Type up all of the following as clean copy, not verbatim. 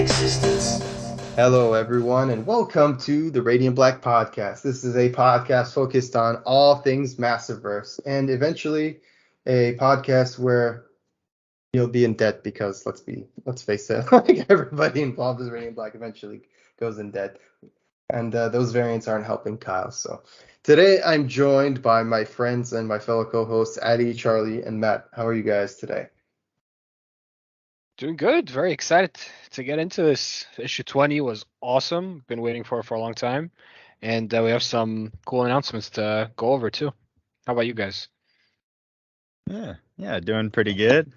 existence. Hello, everyone, and welcome to the Radiant Black podcast. This is a podcast focused on all things Massiveverse, and eventually a podcast where you'll be in debt because let's face it, like everybody involved with Radiant Black eventually goes in debt, and those variants aren't helping Kyle. So today I'm joined by my friends and my fellow co-hosts Addie, Charlie, and Matt. How are you guys today? Doing good. Very excited to get into this. Issue 20 was awesome. Been waiting for it for a long time. And we have some cool announcements to go over too. How about you guys? Yeah, doing pretty good.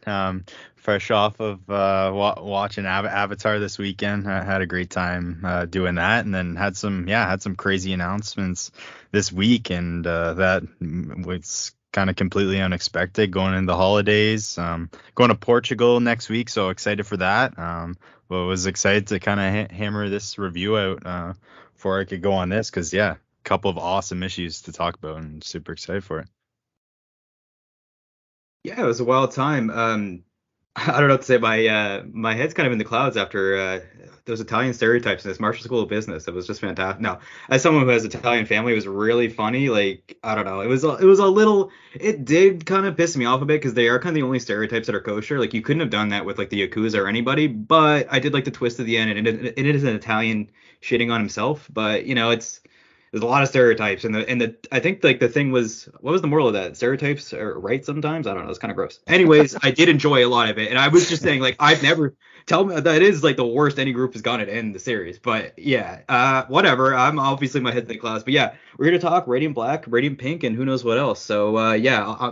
Fresh off of watching Avatar this weekend. I had a great time doing that, and then had some crazy announcements this week, and that was kind of completely unexpected going into the holidays. Going to Portugal next week, so excited for that. But was excited to kind of hammer this review out before I could go on this, because a couple of awesome issues to talk about, and super excited for it. Yeah, it was a wild time. I don't know what to say. My head's kind of in the clouds after those Italian stereotypes in this Marshall School of Business. It was just fantastic. No, as someone who has Italian family, it was really funny. Like, I don't know. It was a little. It did kind of piss me off a bit because they are kind of the only stereotypes that are kosher. Like, you couldn't have done that with like the Yakuza or anybody. But I did like the twist at the end, and it is an Italian shitting on himself. But there's a lot of stereotypes, and I think like the thing was, what was the moral of that? Stereotypes are right sometimes. I don't know. It's kind of gross. Anyways, I did enjoy a lot of it, and I was just saying, like, I've never tell me that is like the worst any group has gone at end the series. But whatever. I'm obviously my head's in the clouds, but yeah, we're here to talk Radiant Black, Radiant Pink, and who knows what else. So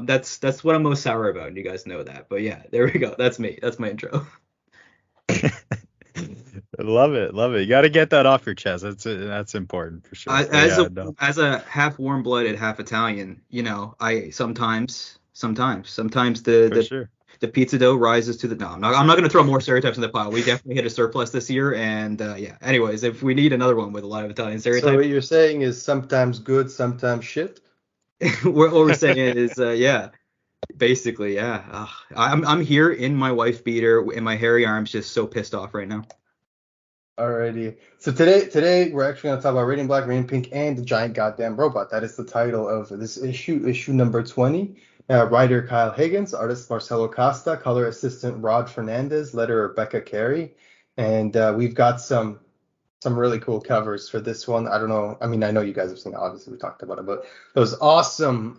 that's what I'm most sour about, and you guys know that. But yeah, there we go. That's me. That's my intro. Love it. You got to get that off your chest. That's important for sure. As a half warm-blooded, half Italian, I sometimes the pizza dough rises to the. No, I'm not going to throw more stereotypes in the pile. We definitely hit a surplus this year, and Anyways, if we need another one with a lot of Italian stereotypes. So what you're saying is sometimes good, sometimes shit. What we're saying is, basically, yeah. I'm here in my wife beater, and my hairy arms just so pissed off right now. Alrighty. So today we're actually going to talk about Radiant Black, Radiant Pink, and the Giant Goddamn Robot. That is the title of this issue number 20. Writer Kyle Higgins, artist Marcelo Costa, color assistant Rod Fernandez, letterer Rebecca Carey, and we've got some really cool covers for this one. I don't know. I mean, I know you guys have seen it. Obviously, we talked about it, but those awesome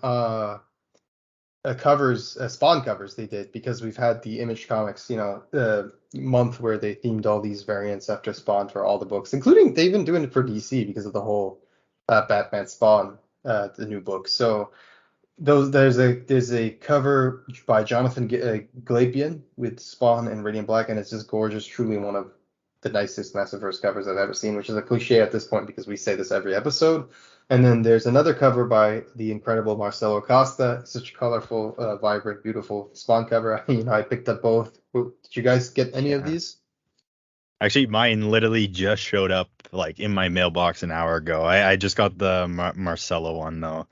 covers, Spawn covers they did, because we've had the Image Comics, the month where they themed all these variants after Spawn for all the books, including they've been doing it for DC because of the whole Batman Spawn, the new book. So there's a cover by Jonathan Glapion with Spawn and Radiant Black, and it's just gorgeous. Truly one of the nicest Massiveverse covers I've ever seen, which is a cliche at this point because we say this every episode. And then there's another cover by the incredible Marcelo Costa. Such a colorful, vibrant, beautiful Spawn cover. I picked up both. Did you guys get any of these? Actually, mine literally just showed up like in my mailbox an hour ago. I just got the Marcelo one though,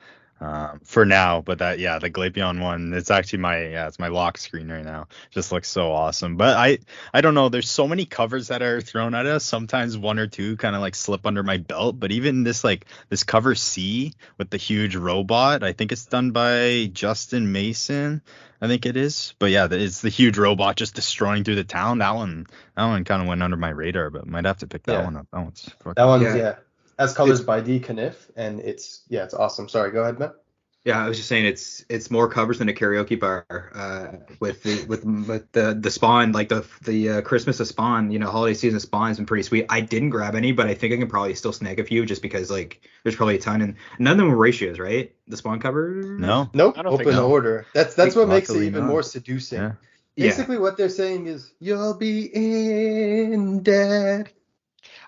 for now. But the Glapion one, it's actually it's my lock screen right now. Just looks so awesome. But I don't know. There's so many covers that are thrown at us. Sometimes one or two kind of like slip under my belt. But even this cover C with the huge robot, I think it's done by Justin Mason. I think it is. But yeah, it's the huge robot just destroying through the town. That one kind of went under my radar, but might have to pick that one up. That one's As colors by D. Kniff, and it's awesome. Sorry, go ahead, Matt. Yeah, I was just saying it's more covers than a karaoke bar. With the Spawn, like the Christmas of Spawn, holiday season of Spawn has been pretty sweet. I didn't grab any, but I think I can probably still snag a few just because like there's probably a ton, and none of them were ratios, right? The Spawn cover? No. Nope. Open order. That's what makes it even more seducing. Yeah. Basically, what they're saying is you'll be in debt.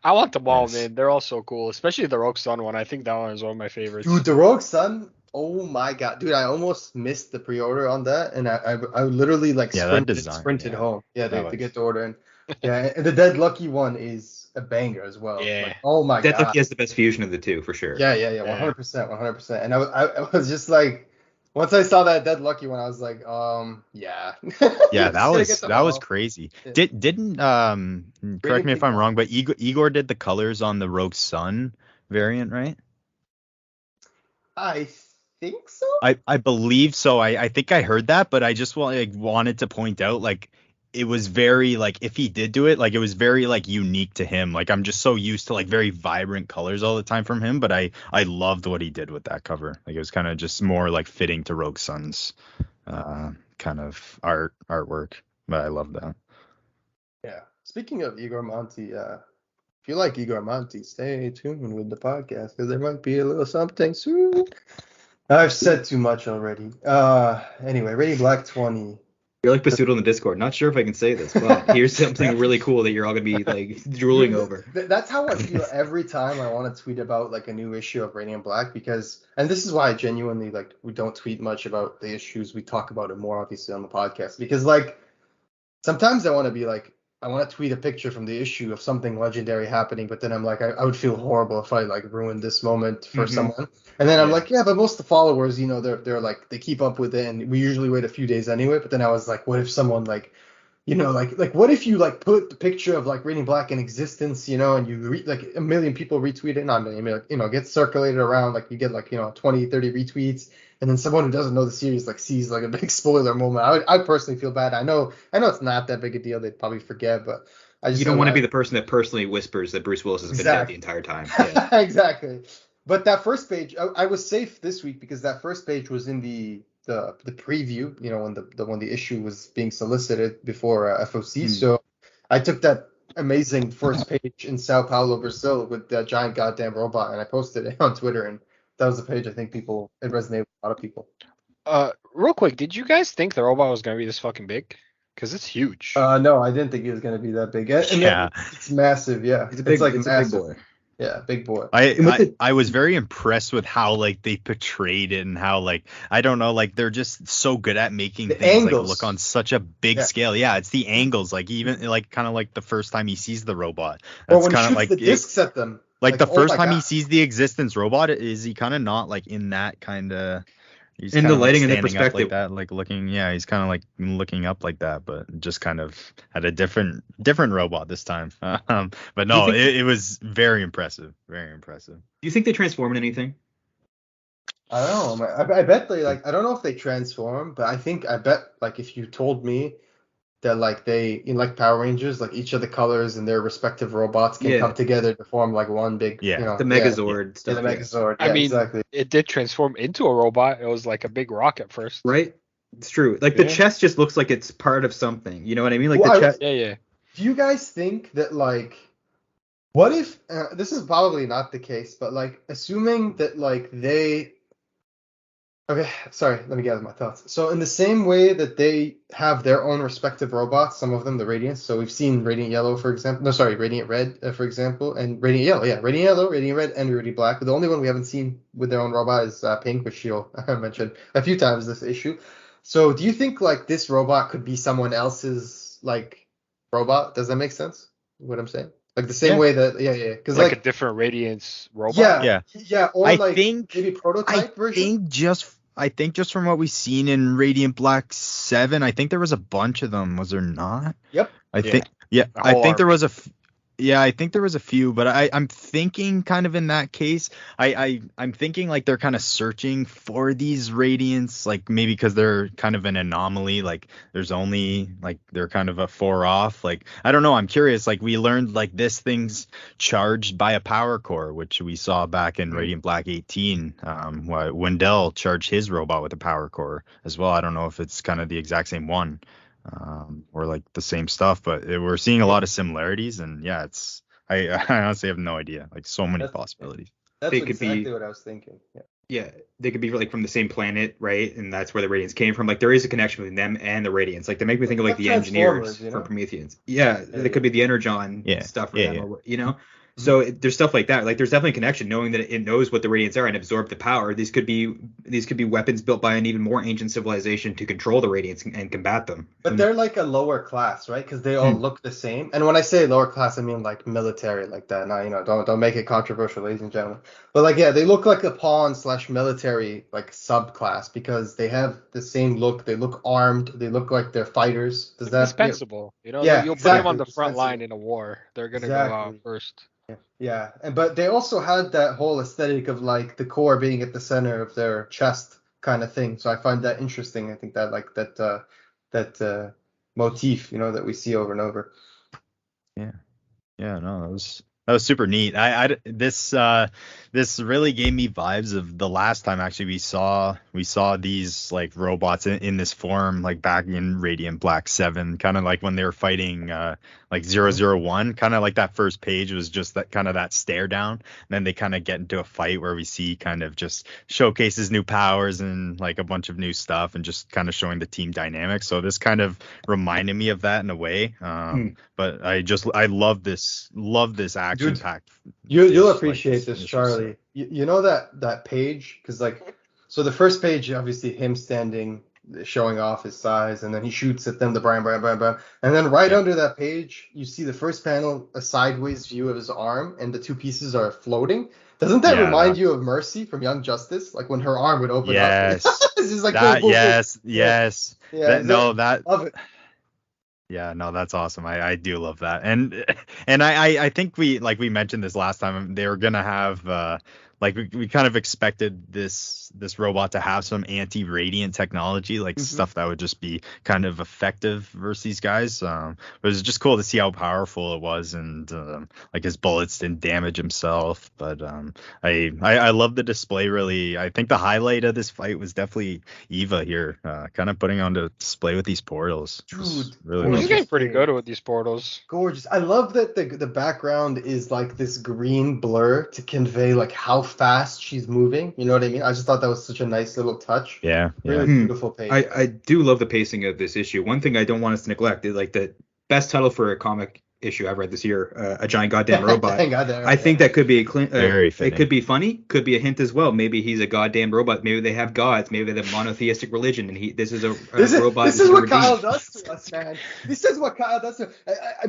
I want them all, man. They're all so cool, especially the Rogue Sun one. I think that one is one of my favorites. Dude, the Rogue Sun. Oh my god, dude! I almost missed the pre-order on that, and I literally sprinted home. Yeah, to get the order in. Yeah, and the Dead Lucky one is a banger as well. Yeah. Like, oh my god. Dead Lucky has the best fusion of the two for sure. Yeah, 100%. And I was just like, Once I saw that Dead Lucky one, I was like, yeah. Yeah, Just gonna get them that was all. crazy. Yeah. Didn't correct me if I'm wrong, but Igor did the colors on the Rogue Sun variant, right? I think so. I believe so. I think I heard that, but I just wanted to point out like it was very like if he did do it, like it was very like unique to him. Like I'm just so used to like very vibrant colors all the time from him, but I loved what he did with that cover. Like it was kind of just more like fitting to Rogue Sun's kind of artwork. But I love that. Yeah. Speaking of Igor Monti, if you like Igor Monti, stay tuned with the podcast because there might be a little something soon. I've said too much already. Anyway, Radiant Black 20. You're like Pasudo in the Discord. Not sure if I can say this, but here's something really cool that you're all gonna be like drooling over. That's how I feel every time I want to tweet about like a new issue of Radiant Black and this is why I genuinely like we don't tweet much about the issues. We talk about it more obviously on the podcast because like sometimes I want to be like I want to tweet a picture from the issue of something legendary happening, but then I'm like I would feel horrible if I like ruined this moment for someone. And then I'm like, yeah, but most of the followers, you know, they're like they keep up with it, and we usually wait a few days anyway. But then I was like, what if someone like, you know, like what if you like put the picture of like Radiant Black in existence, you know, and you like a million people retweet it on it, you know, gets circulated around, like you get like, you know, 20, 30 retweets, and then someone who doesn't know the series like sees like a big spoiler moment. I personally feel bad. I know it's not that big a deal. They'd probably forget, but I just you don't want to be the person that personally whispers that Bruce Willis has been dead the entire time. Yeah. Exactly. But that first page, I was safe this week because that first page was in the preview, you know, when the issue was being solicited before FOC. So I took that amazing first page in Sao Paulo, Brazil, with that giant goddamn robot, and I posted it on Twitter, and that was the page I think it resonated with a lot of people. Real quick, did you guys think the robot was gonna be this fucking big? Because it's huge. No, I didn't think he was gonna be that big. And Yeah, it's massive. Yeah, it's a big boy. Yeah, big boy. I was very impressed with how like they portrayed it and how like I don't know, like they're just so good at making things like look on such a big scale. Yeah, it's the angles, like even like kind of like the first time he sees the robot. That's kind of like the discs at them. Like the first time he sees the existence robot, is he kind of not like in that kind of he's in the lighting like and the perspective like that, like looking, yeah, he's kind of like looking up like that, but just kind of had a different robot this time. But no, it was very impressive. Do you think they transform in anything? I don't know. I bet they like. I don't know if they transform, but I bet like if you told me that like they in like Power Rangers, like each of the colors and their respective robots can come together to form like one big, you know, the Megazord stuff. Yeah, the Megazord. I mean, exactly. It did transform into a robot. It was like a big rock at first. Right. It's true. Like the chest just looks like it's part of something. You know what I mean? Like the chest. Yeah. Do you guys think that like, what if this is probably not the case, but like assuming that like they. Okay, sorry, let me gather my thoughts. So in the same way that they have their own respective robots, some of them, the Radiants, so we've seen Radiant Yellow, for example. No, sorry, Radiant Red, for example, and Radiant Yellow, yeah, Radiant Yellow, Radiant Red, and Radiant Black. But the only one we haven't seen with their own robot is Pink, which you'll mentioned a few times this issue. So do you think like this robot could be someone else's like robot? Does that make sense? What I'm saying? Like the same way that because like a different Radiance robot. Yeah. Or I like think maybe prototype version. I think just from what we've seen in Radiant Black 7, I think there was a bunch of them. Was there not? Yep. I think there was I think there was a few, but I'm thinking kind of in that case, I'm thinking like they're kind of searching for these Radiants, like maybe because they're kind of an anomaly, like there's only like they're kind of a 4 off, like I don't know, I'm curious, like we learned like this thing's charged by a power core, which we saw back in Radiant Black 18, Wendell charged his robot with a power core as well. I don't know if it's kind of the exact same one. Or like the same stuff, but we're seeing a lot of similarities, and it's I honestly have no idea, like so many possibilities. That's exactly what I was thinking. Yeah, they could be like from the same planet, right? And that's where the Radiants came from. Like there is a connection between them and the Radiants. Like they make me think of like the engineers from Prometheans. Yeah, they could be the Energon stuff for them, or, you know. So there's stuff like that. Like there's definitely a connection, knowing that it knows what the Radiants are and absorb the power. These could be weapons built by an even more ancient civilization to control the Radiants and combat them. But they're like a lower class, right? Because they all look the same. And when I say lower class, I mean like military, like that. Now, don't make it controversial, ladies and gentlemen. But like, yeah, they look like a pawn/military like subclass because they have the same look. They look armed. They look like they're fighters. Does that? Dispensable. Yeah, You'll put them on exactly, the front line dispensable. in a war. They're gonna go out Exactly. first. Yeah, but they also had that whole aesthetic of like the core being at the center of their chest kind of thing. So I find that interesting. I think that like that motif, that we see over and over. Yeah. Yeah, no, that was super neat. This really gave me vibes of the last time actually we saw these like robots in this form, like back in Radiant Black 7, kind of like when they were fighting like 001, kind of like that first page was just that kind of that stare down, and then they kind of get into a fight where we see kind of just showcases new powers and like a bunch of new stuff and just kind of showing the team dynamics. So this kind of reminded me of that in a way. But I love this action packed. You'll appreciate this, Charlie. You know that page, because like, so the first page obviously him standing, showing off his size, and then he shoots at them, the bam, bam, bam, bam, and then right under that page you see the first panel, a sideways view of his arm, and the two pieces are floating. Doesn't that remind you of Mercy from Young Justice, like when her arm would open up? Yes. It's just like that. boom, boom, Yes. boom. Yes. Yeah. Love it. Yeah, no, that's awesome. I do love that. And I think we mentioned this last time, they were gonna have we kind of expected this robot to have some anti-radiant technology, like stuff that would just be kind of effective versus these guys. But it was just cool to see how powerful it was, and like his bullets didn't damage himself. But I love the display. Really, I think the highlight of this fight was definitely Eva here, kind of putting on display with these portals. Dude, Well, he's getting pretty good with these portals. Gorgeous. I love that the background is like this green blur to convey like how fast she's moving. You know what I mean? I just thought that was such a nice little touch. Yeah. Really beautiful page. I do love the pacing of this issue. One thing I don't want us to neglect is like the best title for a comic issue I've read this year, a giant goddamn robot. I think that could be very fitting. It could be funny, could be a hint as well. Maybe he's a goddamn robot. Maybe they have gods. Maybe they have monotheistic religion, and this is a robot. This is what Kyle does to us, man. This is what Kyle does to us.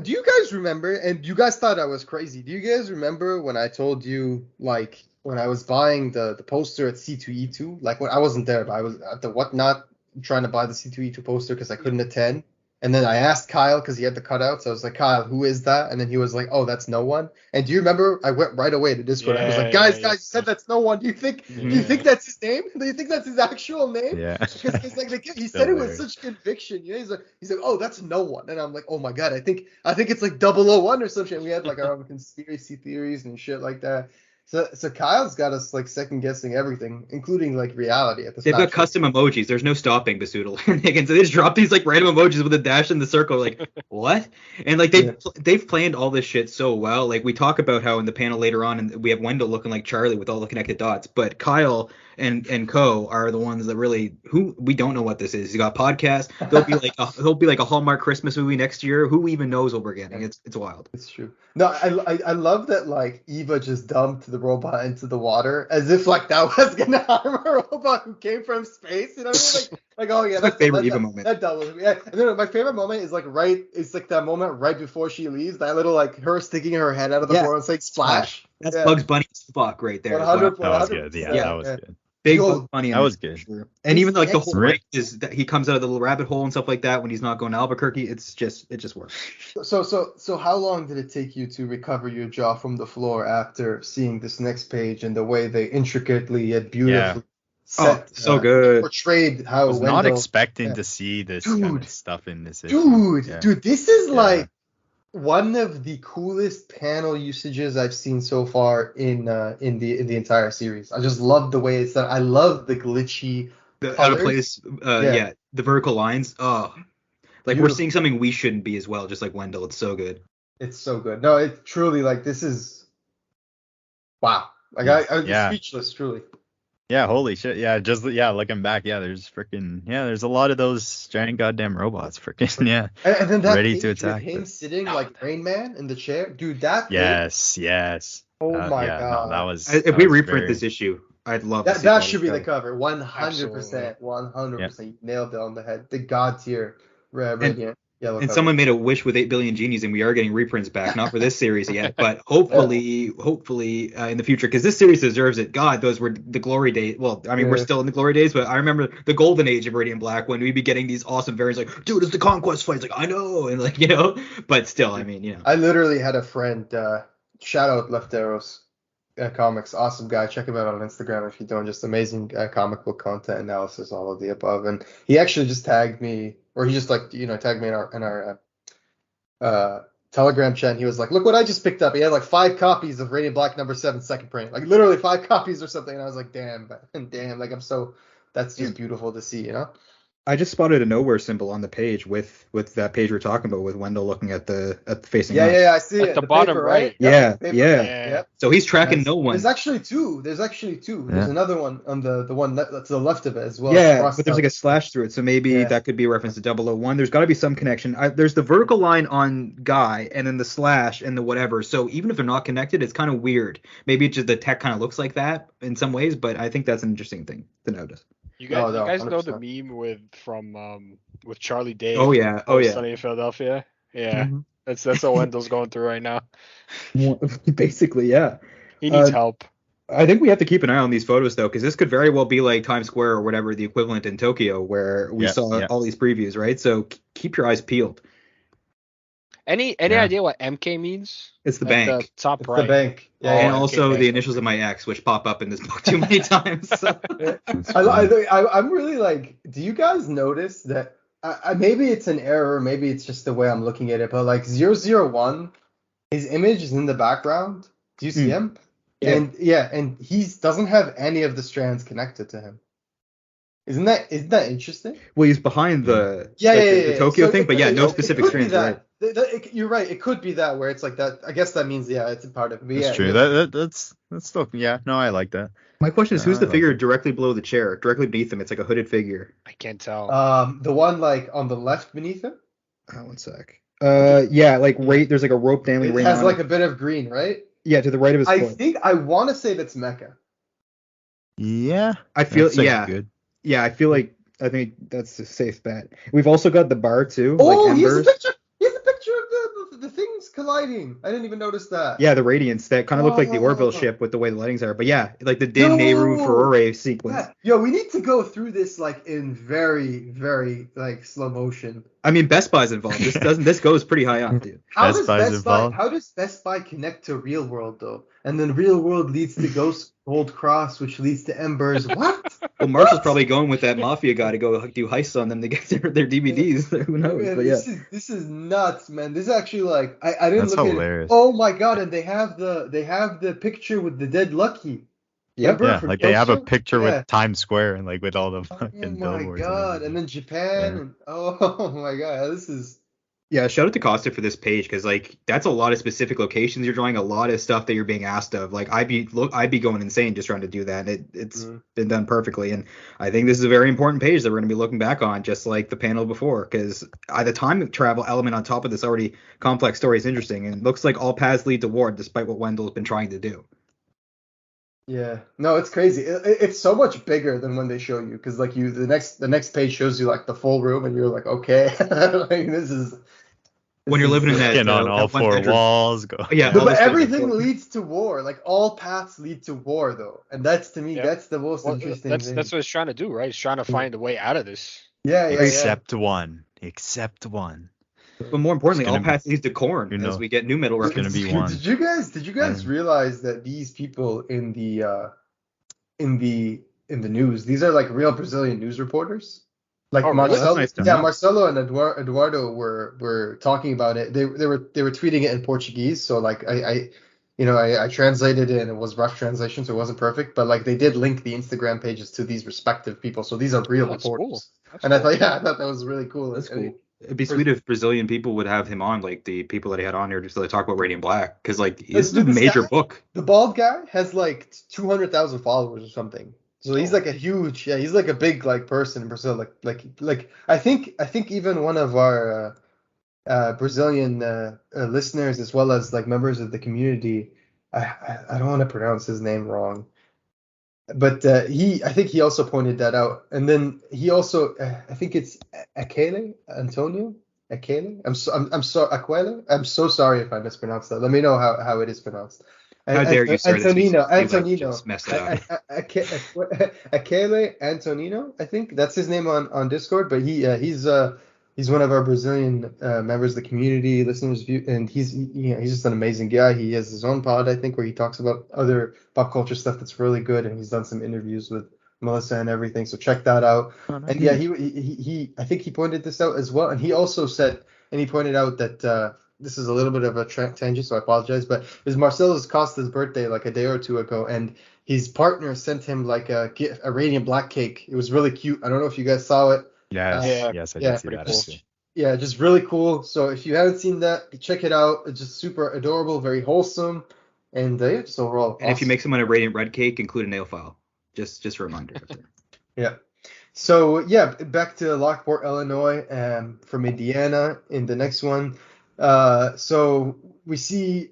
Do you guys remember? And you guys thought I was crazy. Do you guys remember when I told you, like, when I was buying the poster at C2E2? Like, when I wasn't there, but I was at the Whatnot trying to buy the C2E2 poster because I couldn't attend. And then I asked Kyle because he had the cutouts. I was like, Kyle, who is that? And then he was like, oh, that's no one. And do you remember? I went right away to Discord. I was like, guys, you said that's no one. Do you think that's his name? Do you think that's his actual name? Yeah. Because like he said it with such conviction. He's like, oh, that's no one. And I'm like, oh my god, I think it's like 001 or some shit. We had like our own conspiracy theories and shit like that. So Kyle's got us like second guessing everything, including like reality at this. They've got custom emojis. There's no stopping Basoodle. So they just drop these like random emojis with a dash in the circle. Like what? And like they've planned all this shit so well. Like we talk about how in the panel later on, and we have Wendell looking like Charlie with all the connected dots, but Kyle and Co are the ones that really we don't know what this is. He's got podcasts. He'll be like a Hallmark Christmas movie next year. Who even knows what we're getting? It's wild. It's true. No, I love that like Eva just dumped the robot into the water as if like that was gonna harm a robot who came from space. You know what I mean? Like oh yeah, that's my favorite Eva moment. That was yeah. And then my favorite moment is like it's like that moment right before she leaves. That little like her sticking her head out of the portal and saying splash. That's Bugs Bunny Spock right there. 100, that was good. Yeah, that was good. Big Bugs Bunny. That was good. Sure. And even like the whole break is that he comes out of the little rabbit hole and stuff like that when he's not going to Albuquerque. It just works. So how long did it take you to recover your jaw from the floor after seeing this next page and the way they intricately yet beautifully set, so good portrayed how I was Wendell, not expecting to see this kind of stuff in this issue. Dude, this is like one of the coolest panel usages I've seen so far in the entire series. I just love the way it's done. I love the glitchy out of place. The vertical lines. Oh, like beautiful. We're seeing something we shouldn't be as well. Just like Wendell, it's so good. It's so good. No, it's truly like this is wow. Like I'm speechless, truly. Yeah, holy shit. Yeah, just looking back, there's a lot of those giant goddamn robots freaking And then that ready page to with attack. him sitting like Rain Man in the chair, dude. That page. Yes. Oh my yeah, god. no, that was If that we was reprint very this issue, I'd love to see That all should this be the stuff. cover. 100%. 100%. You nailed it on the head. The god tier radiant yellow And cover. someone made a wish with 8 billion genies, and we are getting reprints back. Not for this series yet, but hopefully in the future, because this series deserves it. God, those were the glory days. Well, I mean, we're still in the glory days, but I remember the golden age of Radiant Black when we'd be getting these awesome variants like, dude, it's the conquest fight. It's like, I know, and like, but still, I mean. I literally had a friend, shout out Left Arrows Comics, awesome guy. Check him out on Instagram if you don't. Just amazing comic book content analysis, all of the above. And he actually just tagged me, or he just like tagged me in our Telegram chat. And he was like, "Look what I just picked up." He had like 5 copies of Radiant Black #7 second print, like literally 5 copies or something. And I was like, "Damn, damn!" Like that's just beautiful to see, I just spotted a nowhere symbol on the page with that page we're talking about with Wendell looking at the facing up. Yeah, I see At it. the bottom paper, right. Yep, Yeah, paper. Yeah. So he's tracking no one. There's actually two. There's another one on the one to the left of it as well. Yeah, crossed but there's out. like a slash through it, so maybe that could be a reference to 001. There's got to be some connection. There's the vertical line on Guy, and then the slash and the whatever. So even if they're not connected, it's kind of weird. Maybe it's just the tech kind of looks like that in some ways, but I think that's an interesting thing to notice. You guys, No, you guys know the 100%. meme with Charlie Day. Oh yeah, Sunny in Philadelphia. Yeah, Mhm. that's what Wendell's going through right now. Basically, yeah. He needs help. I think we have to keep an eye on these photos though, because this could very well be like Times Square or whatever the equivalent in Tokyo, where we saw all these previews, right? So keep your eyes peeled. Any idea what MK means? It's the At bank. The top It's right. the bank. Yeah, And yeah. also okay. the initials of my ex, which pop up in this book too many times. So. I'm really like, do you guys notice that? Maybe it's an error, maybe it's just the way I'm looking at it, but like 001, his image is in the background. Do you see him? Yeah. And he doesn't have any of the strands connected to him. Isn't that interesting? Well, he's behind the Tokyo So thing, but no specific could be strands, right? You're right. It could be that where it's like that. I guess that means it's a part of it. But That's true. That's still no, I like that. My question is, who's the I like figure it. directly below the chair, directly beneath him? It's like a hooded figure. I can't tell. the one like on the left beneath him. One sec. There's like a rope dangling. It has like a bit of green, right? Yeah, to the right of his foot. I want to say that's Mecha. Yeah, I feel good. Yeah, I think that's a safe bet. We've also got the bar too. Oh, like he has a embers. picture. He has a picture of the things colliding. I didn't even notice that. Yeah, the radiance that kind of look like the Orville ship with the way the lightings are. But yeah, like the Din Nehru Furore sequence. Yeah. Yo, we need to go through this like in very, very like slow motion. I mean, Best Buy's involved. This goes pretty high up, dude. How does Best Buy connect to Real World though? And then Real World leads to Ghost Gold Cross, which leads to Embers. What? Well, Marshall's probably going with that mafia guy to go do heists on them to get their DVDs. Who knows? Man, but this is nuts, man. This is actually like I didn't That's look hilarious. at it. Oh my god! And they have the picture with the dead Lucky. Yep. Yeah, like they have a picture Yeah. with Times Square and like with all the Oh fucking my billboards. god! And then Japan and oh my god, this is. Yeah, shout out to Costa for this page because like that's a lot of specific locations you're drawing, a lot of stuff that you're being asked of. Like I'd be going insane just trying to do that. It's been done perfectly, and I think this is a very important page that we're going to be looking back on, just like the panel before, because the time travel element on top of this already complex story is interesting, and it looks like all paths lead to war, despite what Wendell's been trying to do. Yeah, no, it's crazy. It's so much bigger than when they show you, because like the next page shows you like the full room, and you're like, okay, like this is. When you're living in that Getting on all that one four bedroom. walls, go. Yeah, No, all but this stuff is everything important. leads to war. Like all paths lead to war, though, and that's to me that's the most interesting thing. That's what he's trying to do, right? He's trying to find a way out of this. Yeah. Except one. But more importantly, all be- paths lead to corn you know, as we get new metal it's gonna references. be one. Did you guys realize that these people in the news, these are like real Brazilian news reporters? Like Oh, really? Marcelo, That's nice to know. Marcelo and Eduardo were talking about it. They were tweeting it in Portuguese, so like I translated it and it was rough translation, so it wasn't perfect, but like they did link the Instagram pages to these respective people, so these are real That's reporters. cool. That's And cool. I thought that was really cool. That's I mean, cool. It'd be sweet if Brazilian people would have him on, like the people that he had on here, just to talk about Radiant Black, because like this is a This major guy- book. The bald guy has like 200,000 followers or something. So he's like a huge, he's like a big like person in Brazil. Like I think even one of our Brazilian listeners, as well as like members of the community, I don't want to pronounce his name wrong, but I think he also pointed that out. And then he also, I think it's Akele Antonio. Akele. I'm so sorry if I mispronounced that. Let me know how it is pronounced. How dare you, sir? Antonino. Just messed it up. Akele Antonino. I think that's his name on Discord. But he's one of our Brazilian members of the community, listeners, and he's just an amazing guy. He has his own pod, I think, where he talks about other pop culture stuff that's really good, and he's done some interviews with Melissa and everything. So check that out. Oh, nice. And yeah, he I think he pointed this out as well, and he also said, and he pointed out that this is a little bit of a tangent, so I apologize, but it was Marcelo's Costa's birthday like a day or two ago, and his partner sent him like a radiant black cake. It was really cute. I don't know if you guys saw it. Yes, I did see that. Cool. Yeah, just really cool. So if you haven't seen that, check it out. It's just super adorable, very wholesome, and yeah, just overall. And if you make someone a radiant red cake, include a nail file. Just a reminder. Yeah. So yeah, back to Lockport, Illinois, from Indiana in the next one. So we see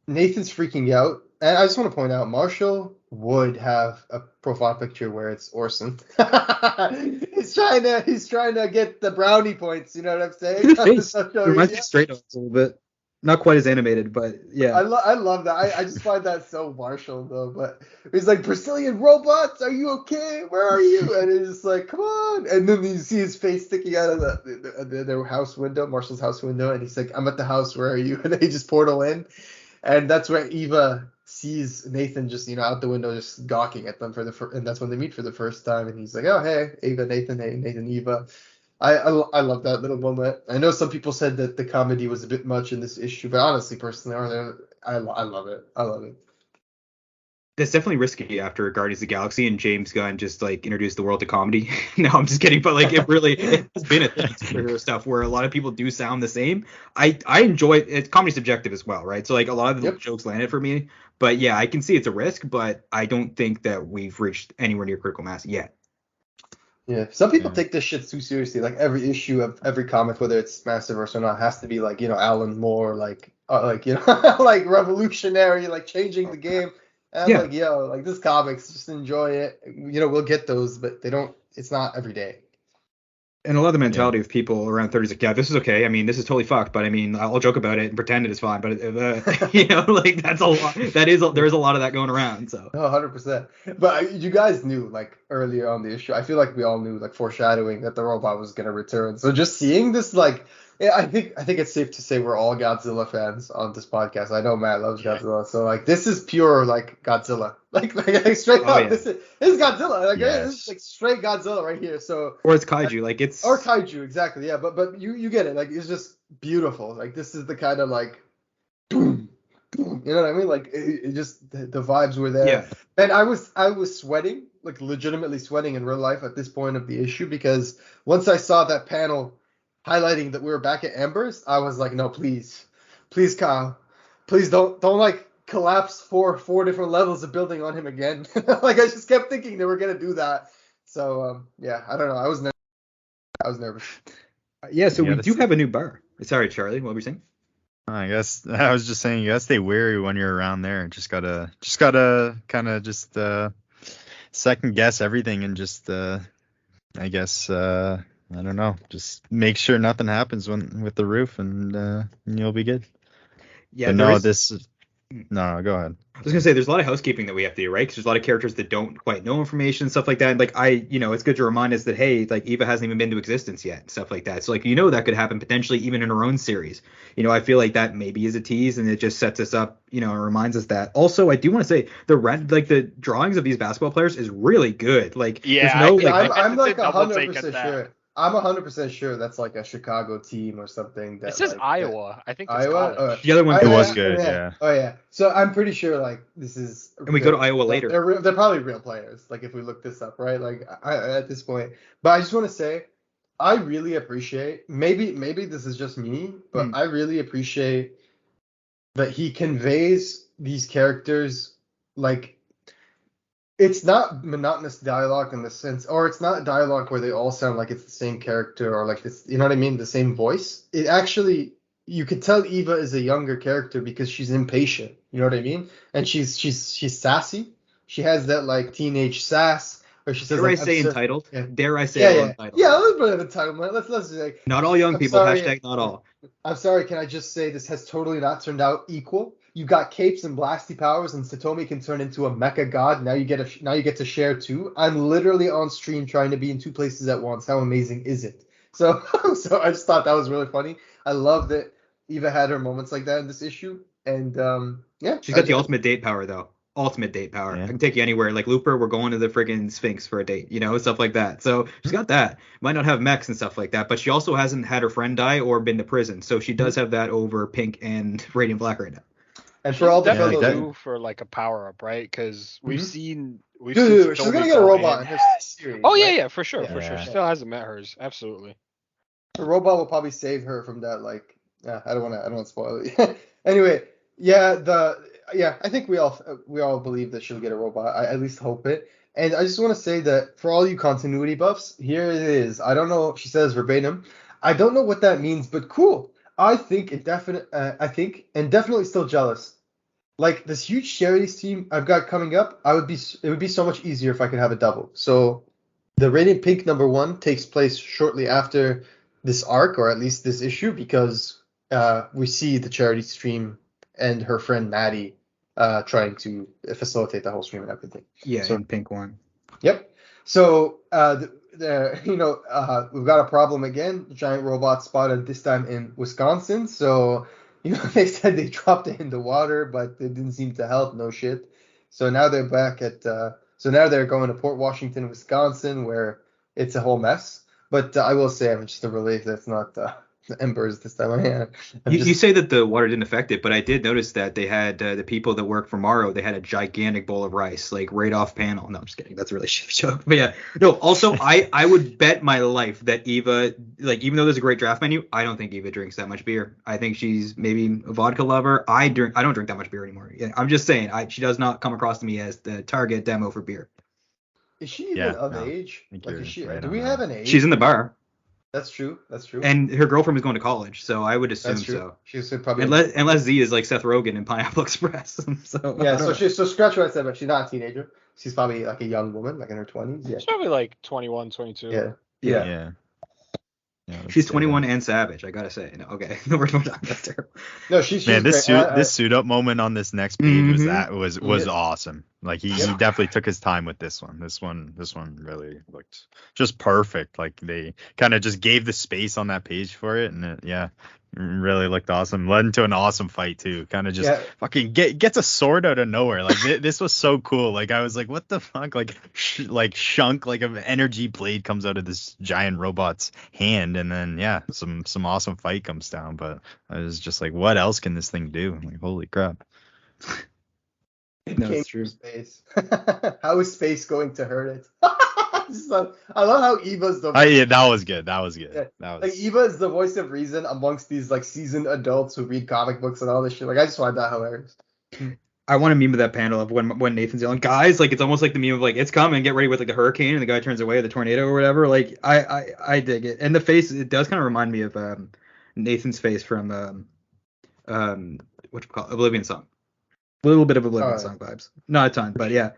Nathan's freaking out, and I just want to point out Marshall would have a profile picture where it's Orson. he's trying to get the brownie points. You know what I'm saying? It reminds me of Straight Dogs a little bit. Not quite as animated, but yeah. I love that. I just find that so Marshall though. But he's like, Brazilian robots, are you okay? Where are you? And it's just like, come on. And then you see his face sticking out of their house window, Marshall's house window, and he's like, I'm at the house. Where are you? And then he just portal in, and that's where Eva sees Nathan just out the window, just gawking at them and that's when they meet for the first time. And he's like, oh hey, Eva, Nathan, hey Nathan, Eva. I love that little moment. I know some people said that the comedy was a bit much in this issue, but honestly, personally, I love it. I love it. That's definitely risky after Guardians of the Galaxy and James Gunn just like introduced the world to comedy. No, I'm just kidding, but like it has been a thing superhero stuff where a lot of people do sound the same. I enjoy it. It's comedy subjective as well, right? So like a lot of the jokes landed for me, but yeah, I can see it's a risk, but I don't think that we've reached anywhere near critical mass yet. Yeah, some people take this shit too seriously. Like every issue of every comic, whether it's Massiveverse or not, has to be like Alan Moore, like like revolutionary, like changing the game. And I'm like, like this comics, just enjoy it. We'll get those, but they don't. It's not every day. And a lot of the mentality of people around 30 is like, yeah, this is okay. I mean, this is totally fucked, but I mean, I'll joke about it and pretend it is fine. But like that's a lot. There is a lot of that going around. So 100%. But you guys knew like earlier on the issue. I feel like we all knew like foreshadowing that the robot was gonna return. So just seeing this, like, I think it's safe to say we're all Godzilla fans on this podcast. I know Matt loves Godzilla, so like this is pure like Godzilla, like straight up. Yeah. This is Godzilla, like this is like straight Godzilla right here. So or it's kaiju, like it's or kaiju, exactly. Yeah, but you get it. Like it's just beautiful. Like this is the kind of like, boom, boom. You know what I mean? Like it just the vibes were there. Yeah. And I was sweating, like legitimately sweating in real life at this point of the issue, because once I saw that panel highlighting that we were back at Embers, I was like, no, please, Kyle, please don't like collapse four different levels of building on him again. Like I just kept thinking they were gonna do that. So yeah, I don't know. I was nervous. Yeah, so we do have a new bar. Sorry, Charlie, what were you saying? I guess I was just saying you gotta stay wary when you're around there. Just gotta kind of just second guess everything and just I guess I don't know. Just make sure nothing happens with the roof, and you'll be good. Yeah. But no, no, go ahead. I was gonna say there's a lot of housekeeping that we have to do, right? Because there's a lot of characters that don't quite know information, stuff like that. And like it's good to remind us that hey, like Eva hasn't even been to existence yet, stuff like that. So like that could happen potentially even in her own series. I feel like that maybe is a tease, and it just sets us up, and reminds us that. Also, I do want to say the drawings of these basketball players is really good. Like I'm like 100% sure. I'm 100% sure that's like a Chicago team or something. It says Iowa. I think it's Iowa. The other one was good. Yeah. Oh yeah. So I'm pretty sure like this is. And we go to Iowa later. They're probably real players. Like if we look this up, right? Like at this point. But I just want to say, I really appreciate. Maybe this is just me, but I really appreciate that he conveys these characters like it's not monotonous dialogue in the sense, or it's not dialogue where they all sound like it's the same character or like it's, you know what I mean, the same voice. It actually, you could tell Eva is a younger character because she's impatient. You know what I mean? And she's sassy. She has that like teenage sass where she says Dare I like, say "I'm entitled? yeah, Dare I say yeah, a little yeah, entitled? yeah." Let's put it in entitlement. Let's just like, Not all young I'm people. sorry. Hashtag not all. I'm sorry, can I just say this has totally not turned out equal? You got capes and blasty powers, and Satomi can turn into a mecha god. Now you get to share two. I'm literally on stream trying to be in two places at once. How amazing is it? So so I just thought that was really funny. I love that Eva had her moments like that in this issue, and yeah, She's got the ultimate date power though. Ultimate date power. Yeah. I can take you anywhere. Like Looper, we're going to the friggin' Sphinx for a date, stuff like that. So she's got that. Might not have mechs and stuff like that, but she also hasn't had her friend die or been to prison. So she does have that over Pink and Radiant Black right now. And for all the definitely fellow, due for like a power up, right? Because we've seen dude, she's Satomi gonna get a go robot in. in her series. Oh right? yeah, for sure. Yeah. She still hasn't met hers. Absolutely. The robot will probably save her from that. Like, I don't want to spoil it. Anyway, I think we all believe that she'll get a robot. I at least hope it. And I just want to say that for all you continuity buffs, here it is. I don't know. She says verbatim. I don't know what that means, but cool. I think and definitely still jealous. Like this huge charities team I've got coming up, it would be so much easier if I could have a double. So the Radiant Pink #1 takes place shortly after this arc, or at least this issue, because we see the charity stream and her friend Maddie trying to facilitate the whole stream and everything. Yeah, So- in Pink one. Yep. So we've got a problem again. Giant robot spotted this time in Wisconsin. So they said they dropped it in the water, but it didn't seem to help. No shit. So now they're back at. So now they're going to Port Washington, Wisconsin, where it's a whole mess. But I will say I'm just a relief that's not the Embers this time. You say that the water didn't affect it, but I did notice that they had the people that work for Morrow, they had a gigantic bowl of rice, like right off panel. No, I'm just kidding. That's a really shitty joke. But yeah, no. Also, I would bet my life that Eva, like, even though there's a great draft menu, I don't think Eva drinks that much beer. I think she's maybe a vodka lover. I don't drink that much beer anymore. Yeah, I'm just saying, she does not come across to me as the target demo for beer. Is she even Yeah, of no, age? think Like, you're is she? right Do on we that. have an age? She's in the bar, That's true. and her girlfriend was going to college, so I would assume That's true. so. She's probably. Unless Z is like Seth Rogen in Pineapple Express. So Yeah. So scratch what I said, but she's not a teenager. She's probably like a young woman, like in her 20s. Yeah. It's probably like 21, 22. Yeah. Yeah. Yeah. Yeah, let's She's say 21 that. and savage, I gotta say. No, okay, no, we're not. That's terrible. No, she's Man, this great. suit up moment on this next page Mhm. was Yeah. awesome. Like he Yep. definitely took his time with this one. This one really looked just perfect. Like they kind of just gave the space on that page for it, and it really looked awesome. Led into an awesome fight too. Kind of just Yeah. fucking gets a sword out of nowhere. Like this was so cool. Like I was like, what the fuck? Like shunk, like an energy blade comes out of this giant robot's hand, and then some awesome fight comes down. But I was just like, what else can this thing do? I'm like, holy crap. No, Came it's true. from space. How is space going to hurt it? I love how Eva's the Yeah, that was good. That was good. Yeah, That was like Eva is the voice of reason amongst these like seasoned adults who read comic books and all this shit. Like I just find that hilarious. I want to meme of that panel of when Nathan's yelling, guys, like it's almost like the meme of like it's coming, get ready with like the hurricane, and the guy turns away, the tornado or whatever. Like I dig it, and the face, it does kind of remind me of Nathan's face from what you call it? Oblivion Song. A little bit of Oblivion Song vibes, not a ton, but yeah.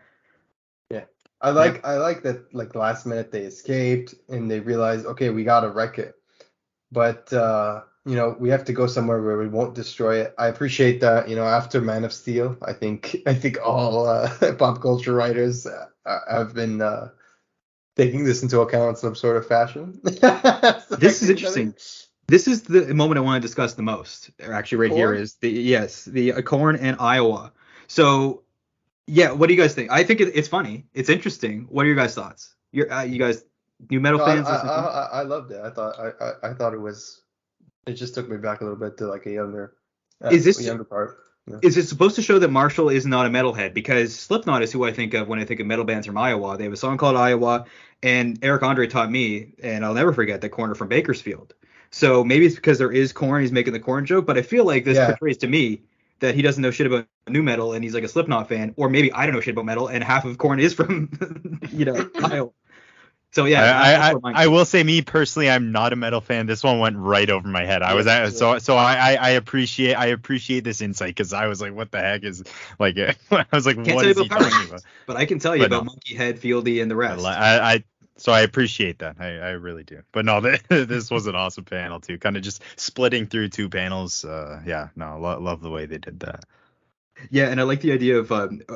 I like that like last minute they escaped and they realized, okay, we gotta wreck it. But we have to go somewhere where we won't destroy it. I appreciate that, after Man of Steel, I think all pop culture writers have been taking this into account in some sort of fashion. This is interesting. This is the moment I want to discuss the most. Actually, right here Corn? is the corn and Iowa. So, yeah, what do you guys think? I think it's funny. It's interesting. What are your guys' thoughts? You guys new metal fans? I loved it. I thought it was. It just took me back a little bit to like a younger. Younger part? Yeah. Is it supposed to show that Marshall is not a metalhead? Because Slipknot is who I think of when I think of metal bands from Iowa. They have a song called Iowa, and Eric Andre taught me, and I'll never forget, the corner from Bakersfield. So maybe it's because there is corn, he's making the corn joke, but I feel like this portrays to me that he doesn't know shit about new metal and he's like a Slipknot fan, or maybe I don't know shit about metal and half of Korn is from Iowa. So yeah, that's where mine I will say, me personally, I'm not a metal fan. This one went right over my head. I appreciate this insight, because I was like, what the heck is, like, I was like, Can't what tell you is he about Power talking about? but I can tell you But about no. Monkey Head, Fieldy, and the rest. So I appreciate that. I really do. But no, this was an awesome panel too. Kind of just splitting through two panels. Love the way they did that. Yeah, and I like the idea of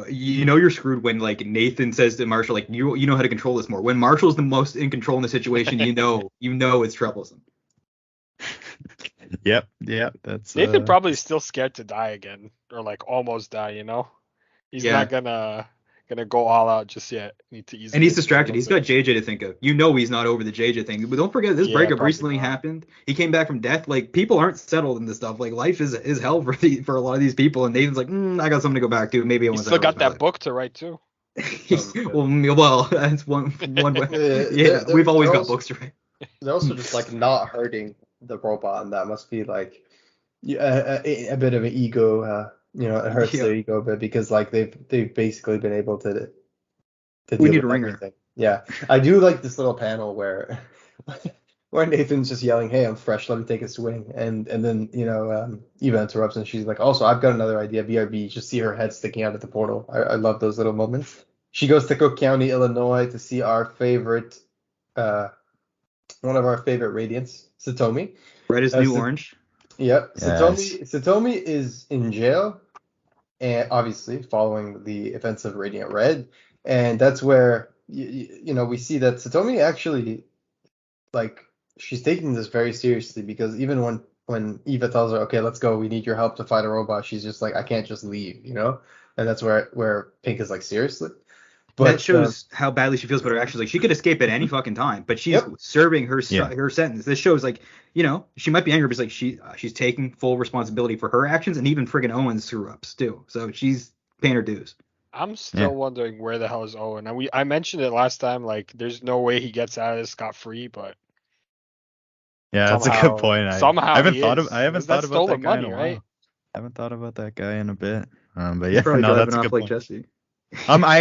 you're screwed when like Nathan says to Marshall, like, you know how to control this more. When Marshall's the most in control in the situation, you know it's troublesome. Yep, that's Nathan probably still scared to die again, or like almost die. He's not gonna go all out just yet. And he's distracted. He's got JJ to think of. He's not over the JJ thing. But don't forget, this breakup recently happened. He came back from death. Like, people aren't settled in this stuff. Like, life is hell for a lot of these people. And Nathan's like, I got something to go back to. Maybe I want to. Still got that book to write too. well, that's one way. We've always got books to write. They're also just like not hurting the robot, and that must be like a bit of an ego. It hurts their ego a bit, because like they've basically been able to deal We need with a ringer. everything. Yeah, I do like this little panel where Nathan's just yelling, "Hey, I'm fresh. Let me take a swing," and then Eva interrupts and she's like, "Also, I've got another idea. BRB." Just see her head sticking out of the portal. I love those little moments. She goes to Cook County, Illinois, to see our favorite, one of our favorite Radiants, Satomi. Red is new orange. Yep. Yes. Satomi is in jail, and obviously following the events of Radiant Red, and that's where we see that Satomi actually, like, she's taking this very seriously, because even when Eva tells her, "Okay, let's go, we need your help to fight a robot," she's just like, "I can't just leave," and that's where Pink is like, seriously. But that shows how badly she feels about her actions. Like, she could escape at any fucking time, but she's serving her sentence. This shows, like, she might be angry, but it's like she's taking full responsibility for her actions, and even friggin' Owen's screw-ups too. So she's paying her dues. I'm still wondering where the hell is Owen. And I mentioned it last time. Like, there's no way he gets out of this scot-free, but that's a good point. I haven't thought about that guy in a while. Right? I haven't thought about that guy in a bit. But He's probably that's a good like point. Jesse. I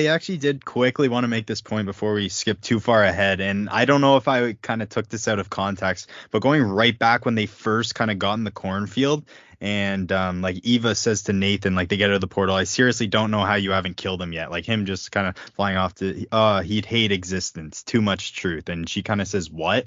actually did quickly want to make this point before we skip too far ahead, and I don't know if I kind of took this out of context, but going right back when they first kind of got in the cornfield, and like Eva says to Nathan, like, they get out of the portal, "I seriously don't know how you haven't killed him yet." Like, him just kind of flying off to, he'd hate existence, too much truth, and she kind of says, "What?"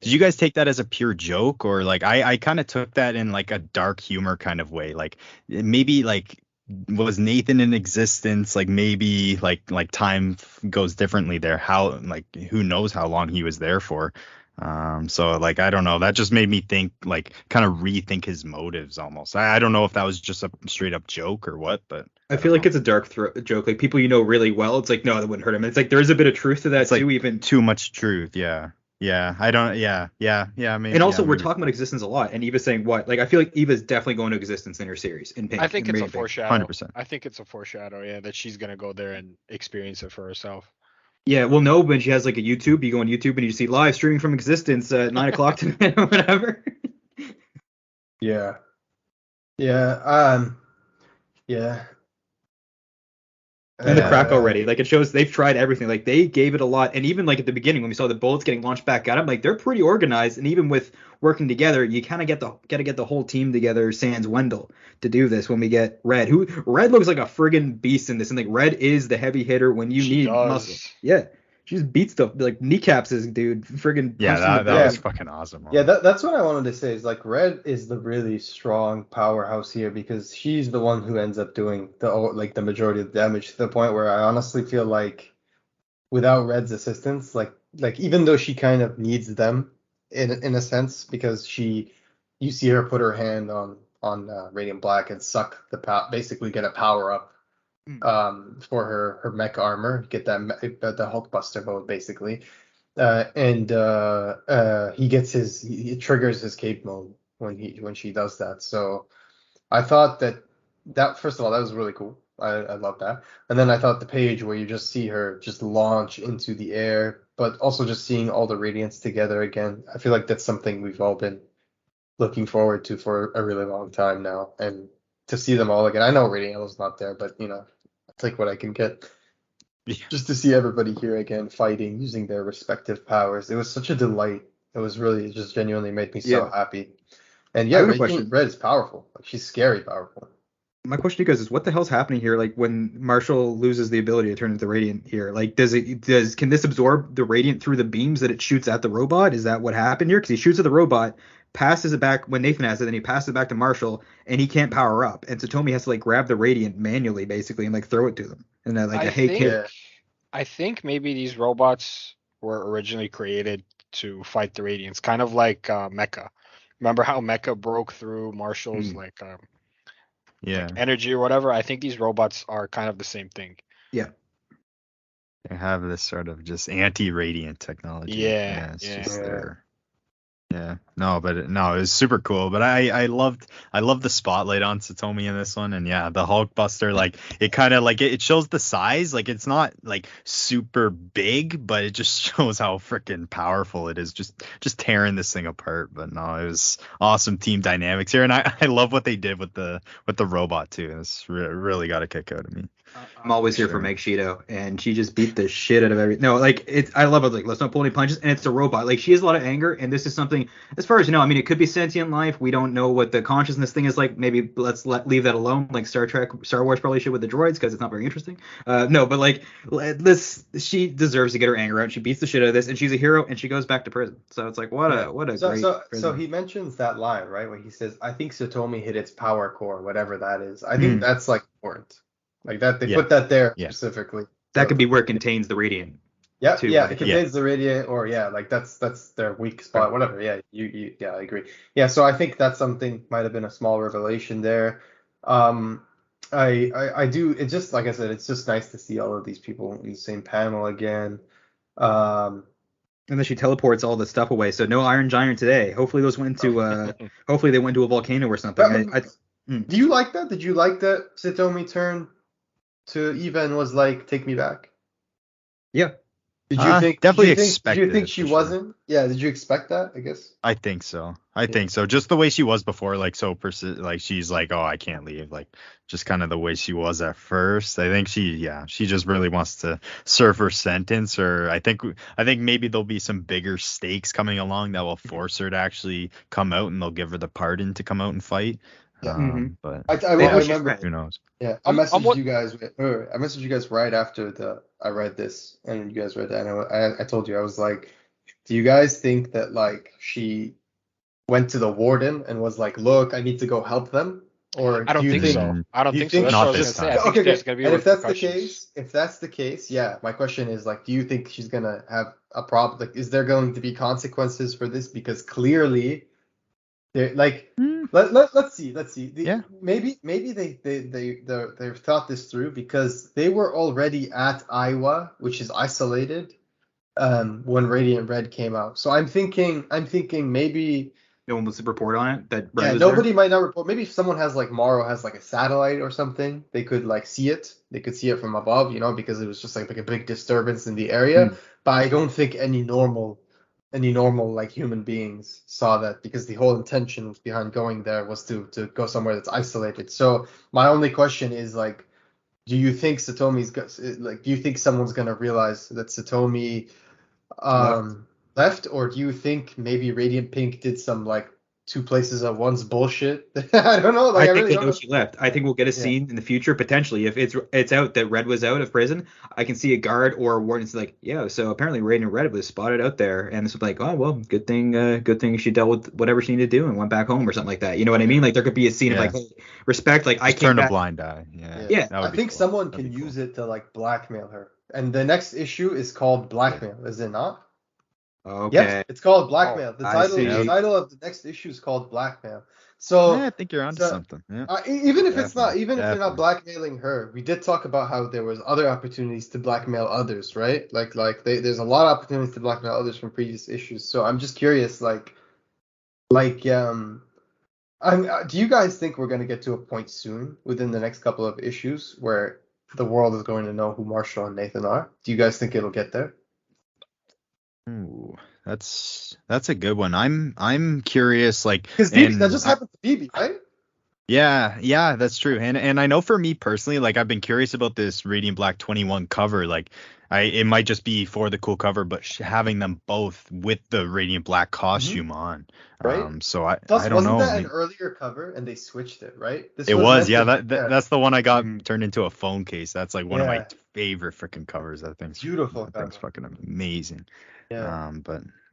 Did you guys take that as a pure joke, or like I kind of took that in like a dark humor kind of way, like maybe like, was Nathan in existence? Like, maybe like time goes differently there. How, like, who knows how long he was there for? So like, I don't know. That just made me think, like, kind of rethink his motives almost. I don't know if that was just a straight up joke or what, but I feel like it's a dark joke. Like, people really well, it's like, no, that wouldn't hurt him. It's like, there is a bit of truth to that, it's too. Like even too much truth. I don't. Maybe. And also, we're talking about existence a lot, and Eva's saying what? Like, I feel like Eva's definitely going to existence in her series. In Pink. I think it's a foreshadow. 100%. I think it's a foreshadow, yeah, that she's gonna go there and experience it for herself. Yeah, well, no, but she has like a YouTube. You go on YouTube and you see live streaming from existence at 9 o'clock tonight or whatever. Yeah. And the crack already, like, it shows they've tried everything. Like, they gave it a lot, and even like at the beginning when we saw the bullets getting launched back at them, like, they're pretty organized. And even with working together, you kind of gotta get the whole team together, sans Wendell, to do this. When we get Red, Red looks like a friggin' beast in this, and like, Red is the heavy hitter when you need muscle. Yeah, she just beats the, like, kneecaps this dude. Friggin' that was fucking awesome. Yeah, that's what I wanted to say, is like, Red is the really strong powerhouse here, because she's the one who ends up doing the majority of the damage, to the point where I honestly feel like without Red's assistance, like even though she kind of needs them in a sense, because you see her put her hand on Radiant Black and suck basically get a power up for her mech armor, get the Hulkbuster mode basically, and he triggers his cape mode when she does that. So I thought that first of all, that was really cool. I love that. And then I thought the page where you just see her just launch into the air, but also just seeing all the Radiants together again, I feel like that's something we've all been looking forward to for a really long time now, and to see them all again. I know Radiant Yellow's not there, but you know, I'll take what I can get. Yeah. Just to see everybody here again fighting using their respective powers. It was such a delight. It just genuinely made me so happy. And yeah, I got a Radiant question. Red is powerful. Like she's scary powerful. My question to you guys is, what the hell's happening here? Like when Marshall loses the ability to turn into Radiant here, like can this absorb the Radiant through the beams that it shoots at the robot? Is that what happened here? Because he shoots at the robot, passes it back when Nathan has it, then he passes it back to Marshall, and he can't power up, and Satomi has to like grab the Radiant manually, basically, and like throw it to them, and then like I a hey think kid. Yeah. I think maybe these robots were originally created to fight the Radiants, kind of like Mecha. Remember how Mecha broke through Marshall's Yeah. energy or whatever? I think these robots are kind of the same thing. Yeah. They have this sort of just anti-radiant technology. Yeah, It's yeah. just there. Yeah, no, but it was super cool. But I loved the spotlight on Satomi in this one, and yeah, the Hulkbuster, like it kind of like it shows the size, like it's not like super big, but it just shows how freaking powerful it is, just tearing this thing apart. But no, it was awesome team dynamics here, and I love what they did with the robot too. It's really got a kick out of me. I'm always here for Sure. Meg Shido, and she just beat the shit out of everything. No, like I love it. Like, let's not pull any punches, and it's a robot. Like she has a lot of anger, and this is something, as far as you know, I mean, it could be sentient life. We don't know what the consciousness thing is like. Maybe leave that alone. Like Star Wars probably should with the droids, because it's not very interesting. No, but like she deserves to get her anger out. She beats the shit out of this, and she's a hero, and she goes back to prison. So it's like what a great. So he mentions that line, right, where he says, "I think Satomi hit its power core, whatever that is." I think that's like important. Like that, they put that there specifically. That could be where it contains the Radiant. Yeah, too, yeah, like, it contains the Radiant, or like that's their weak spot, whatever. Yeah, I agree. Yeah, so I think that's something might have been a small revelation there. I do. It just, like I said, it's just nice to see all of these people in the same panel again. And then she teleports all the stuff away. So no Iron Giant today. Hopefully those went to hopefully they went to a volcano or something. Do you like that? Did you like that Satomi turned to Eva and was like, "Take me back"? Yeah. Did you think? Definitely Did you expected think it, she for sure. wasn't? Yeah. Did you expect that? I guess. I think so. I think so. Just the way she was before, like so like she's like, oh, I can't leave. Like just kind of the way she was at first. I think she just really wants to serve her sentence. Or I think maybe there'll be some bigger stakes coming along that will force her to actually come out, and they'll give her the pardon to come out and fight. Yeah. But I remember. Who knows? Yeah, I messaged you guys. I messaged you guys right after I read this, and you guys read that. And I told you, I was like, "Do you guys think that like she went to the warden and was like, look, I need to go help them?' Or I don't do you think so. I don't you think so. think That's what I not was this gonna say. I time? think Okay, there's gonna be and if that's the repercussions. case, yeah, my question is like, do you think she's gonna have a problem? Like, is there going to be consequences for this? Because clearly, they're like, let's see. Maybe they thought this through because they were already at Iowa, which is isolated, when Radiant Red came out. So I'm thinking maybe. No one was to report on it. That Red Yeah, was nobody there? might not report. Maybe if someone has like Morrow has like a satellite or something, they could like see it. They could see it from above, because it was just like a big disturbance in the area. But I don't think any normal like human beings saw that, because the whole intention behind going there was to go somewhere that's isolated. So my only question is like, do you think do you think someone's gonna realize that Satomi left, or do you think maybe Radiant Pink did some like two places at once bullshit? I don't know. Like, I I think really they don't know know. she left. I think we'll get a scene in the future potentially if it's out that Red was out of prison. I can see a guard or a warden's like, yeah. So apparently Radiant Red was spotted out there, and it's like, oh well, good thing she dealt with whatever she needed to do and went back home or something like that. You know what I mean? Like there could be a scene of like, hey, respect. Like I Just came turn a back. blind eye. Yeah. Yeah. That would I be think cool. someone That'd can be cool. use it to like blackmail her. And the next issue is called Blackmail, is it not? Okay. Yep, it's called Blackmail. The I see. title of the next issue is called Blackmail. So Yeah, I think you're onto something. Yeah. even if it's not, Definitely, even if they're not definitely. blackmailing her, we did talk about how there was other opportunities to blackmail others, right? There's a lot of opportunities to blackmail others from previous issues. So I'm just curious, do you guys think we're gonna get to a point soon within the next couple of issues where the world is going to know who Marshall and Nathan are? Do you guys think it'll get there? Ooh, that's a good one. I'm curious, like, Because that just happened to BB, right? Yeah, that's true. And I know for me personally, like I've been curious about this Radiant Black 21 cover. Like it might just be for the cool cover, but having them both with the Radiant Black Hmm. costume on. Right? So I Plus, don't wasn't know. that an earlier cover and they switched it, right? This It was was, meant yeah, to, that yeah, that's the one I got turned into a phone case. That's like one of my yeah, favorite freaking covers. beautiful That thing's cover. fucking amazing. Yeah.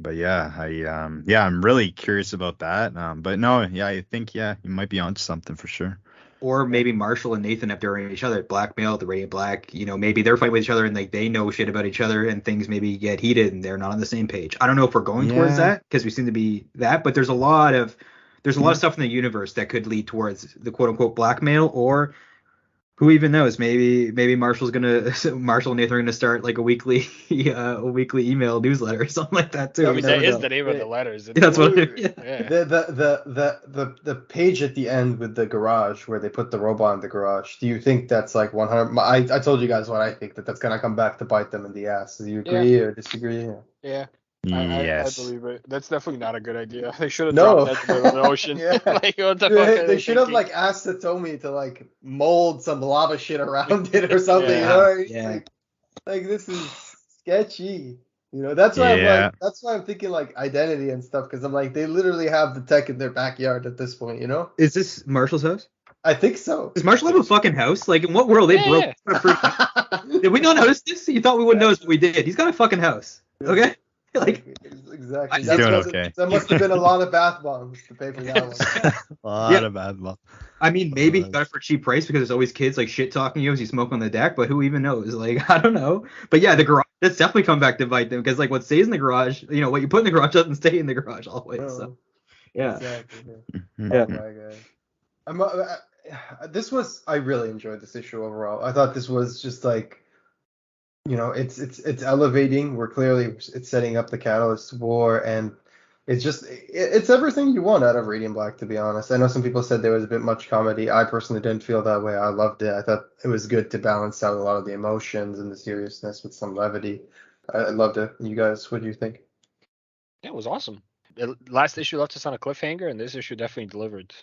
But yeah, yeah, I'm really curious about that. But no, yeah, I think yeah, you might be onto something for sure. Or maybe Marshall and Nathan, if they're in each other, blackmail the Radiant Black. Maybe they're fighting with each other and like they know shit about each other and things maybe get heated and they're not on the same page. I don't know if we're going towards Yeah. that because we seem to be that, but there's a lot of stuff in the universe that could lead towards the quote unquote blackmail, or who even knows? Maybe Marshall and Nathan are gonna start like a weekly email newsletter or something like that too. I I You mean, mean, that never is know. the name of the letters. Yeah, that's what. Ooh, Yeah. Yeah. the page at the end with the garage where they put the robot in the garage. Do you think that's like 100? I told you guys what I think, that that's gonna come back to bite them in the ass. Do you Yeah. agree or disagree? Yeah. I Yes. believe it. That's definitely not a good idea. They should have dropped No. that in the middle of the ocean. Yeah. Like, what the fuck are They they should have thinking? like asked Satomi to like mold some lava shit around it or something. You Yeah. know what I mean? Yeah. Like this is sketchy. That's why Yeah. that's why I'm thinking like identity and stuff, because I'm like, they literally have the tech in their backyard at this point, Is this Marshall's house? I think so. Does Marshall have a fucking house? Like, in what world they broke? Yeah. Did we not notice this? You thought we wouldn't notice, but we did. He's got a fucking house. Okay? Like, Exactly. He's That's doing what okay. There must have been a lot of bath bombs to pay for that one. A lot Yeah. of bad luck. I mean, maybe he got it for a cheap price because there's always kids like shit talking you as you smoke on the deck, but who even knows? Like, I don't know. But yeah, the garage, that's definitely come back to bite them because like what stays in the garage, what you put in the garage doesn't stay in the garage always. No, So yeah. exactly. Yeah. Oh my god. I really enjoyed this issue overall. I thought this was just like, it's elevating. It's setting up the Catalyst War, and it's everything you want out of Radiant Black, to be honest. I know some people said there was a bit much comedy. I personally didn't feel that way. I loved it. I thought it was good to balance out a lot of the emotions and the seriousness with some levity. I loved it. You guys, what do you think? Yeah, it was awesome. The last issue left us on a cliffhanger, and this issue definitely delivered.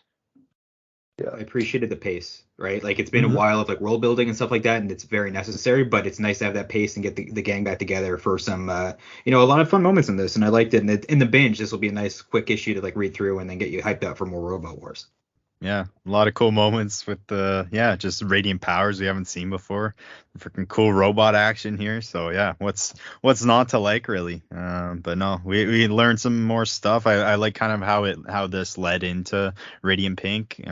I appreciated the pace, right? Like it's been a while of like world building and stuff like that, and it's very necessary, but it's nice to have that pace and get the gang back together for some a lot of fun moments in this, and I liked it. And in the binge, this will be a nice quick issue to like read through and then get you hyped up for more Robot Wars. Yeah, a lot of cool moments with just radiant powers we haven't seen before. Freaking cool robot action here. So yeah, what's not to like really? But no, we learned some more stuff. I like kind of how this led into Radiant Pink.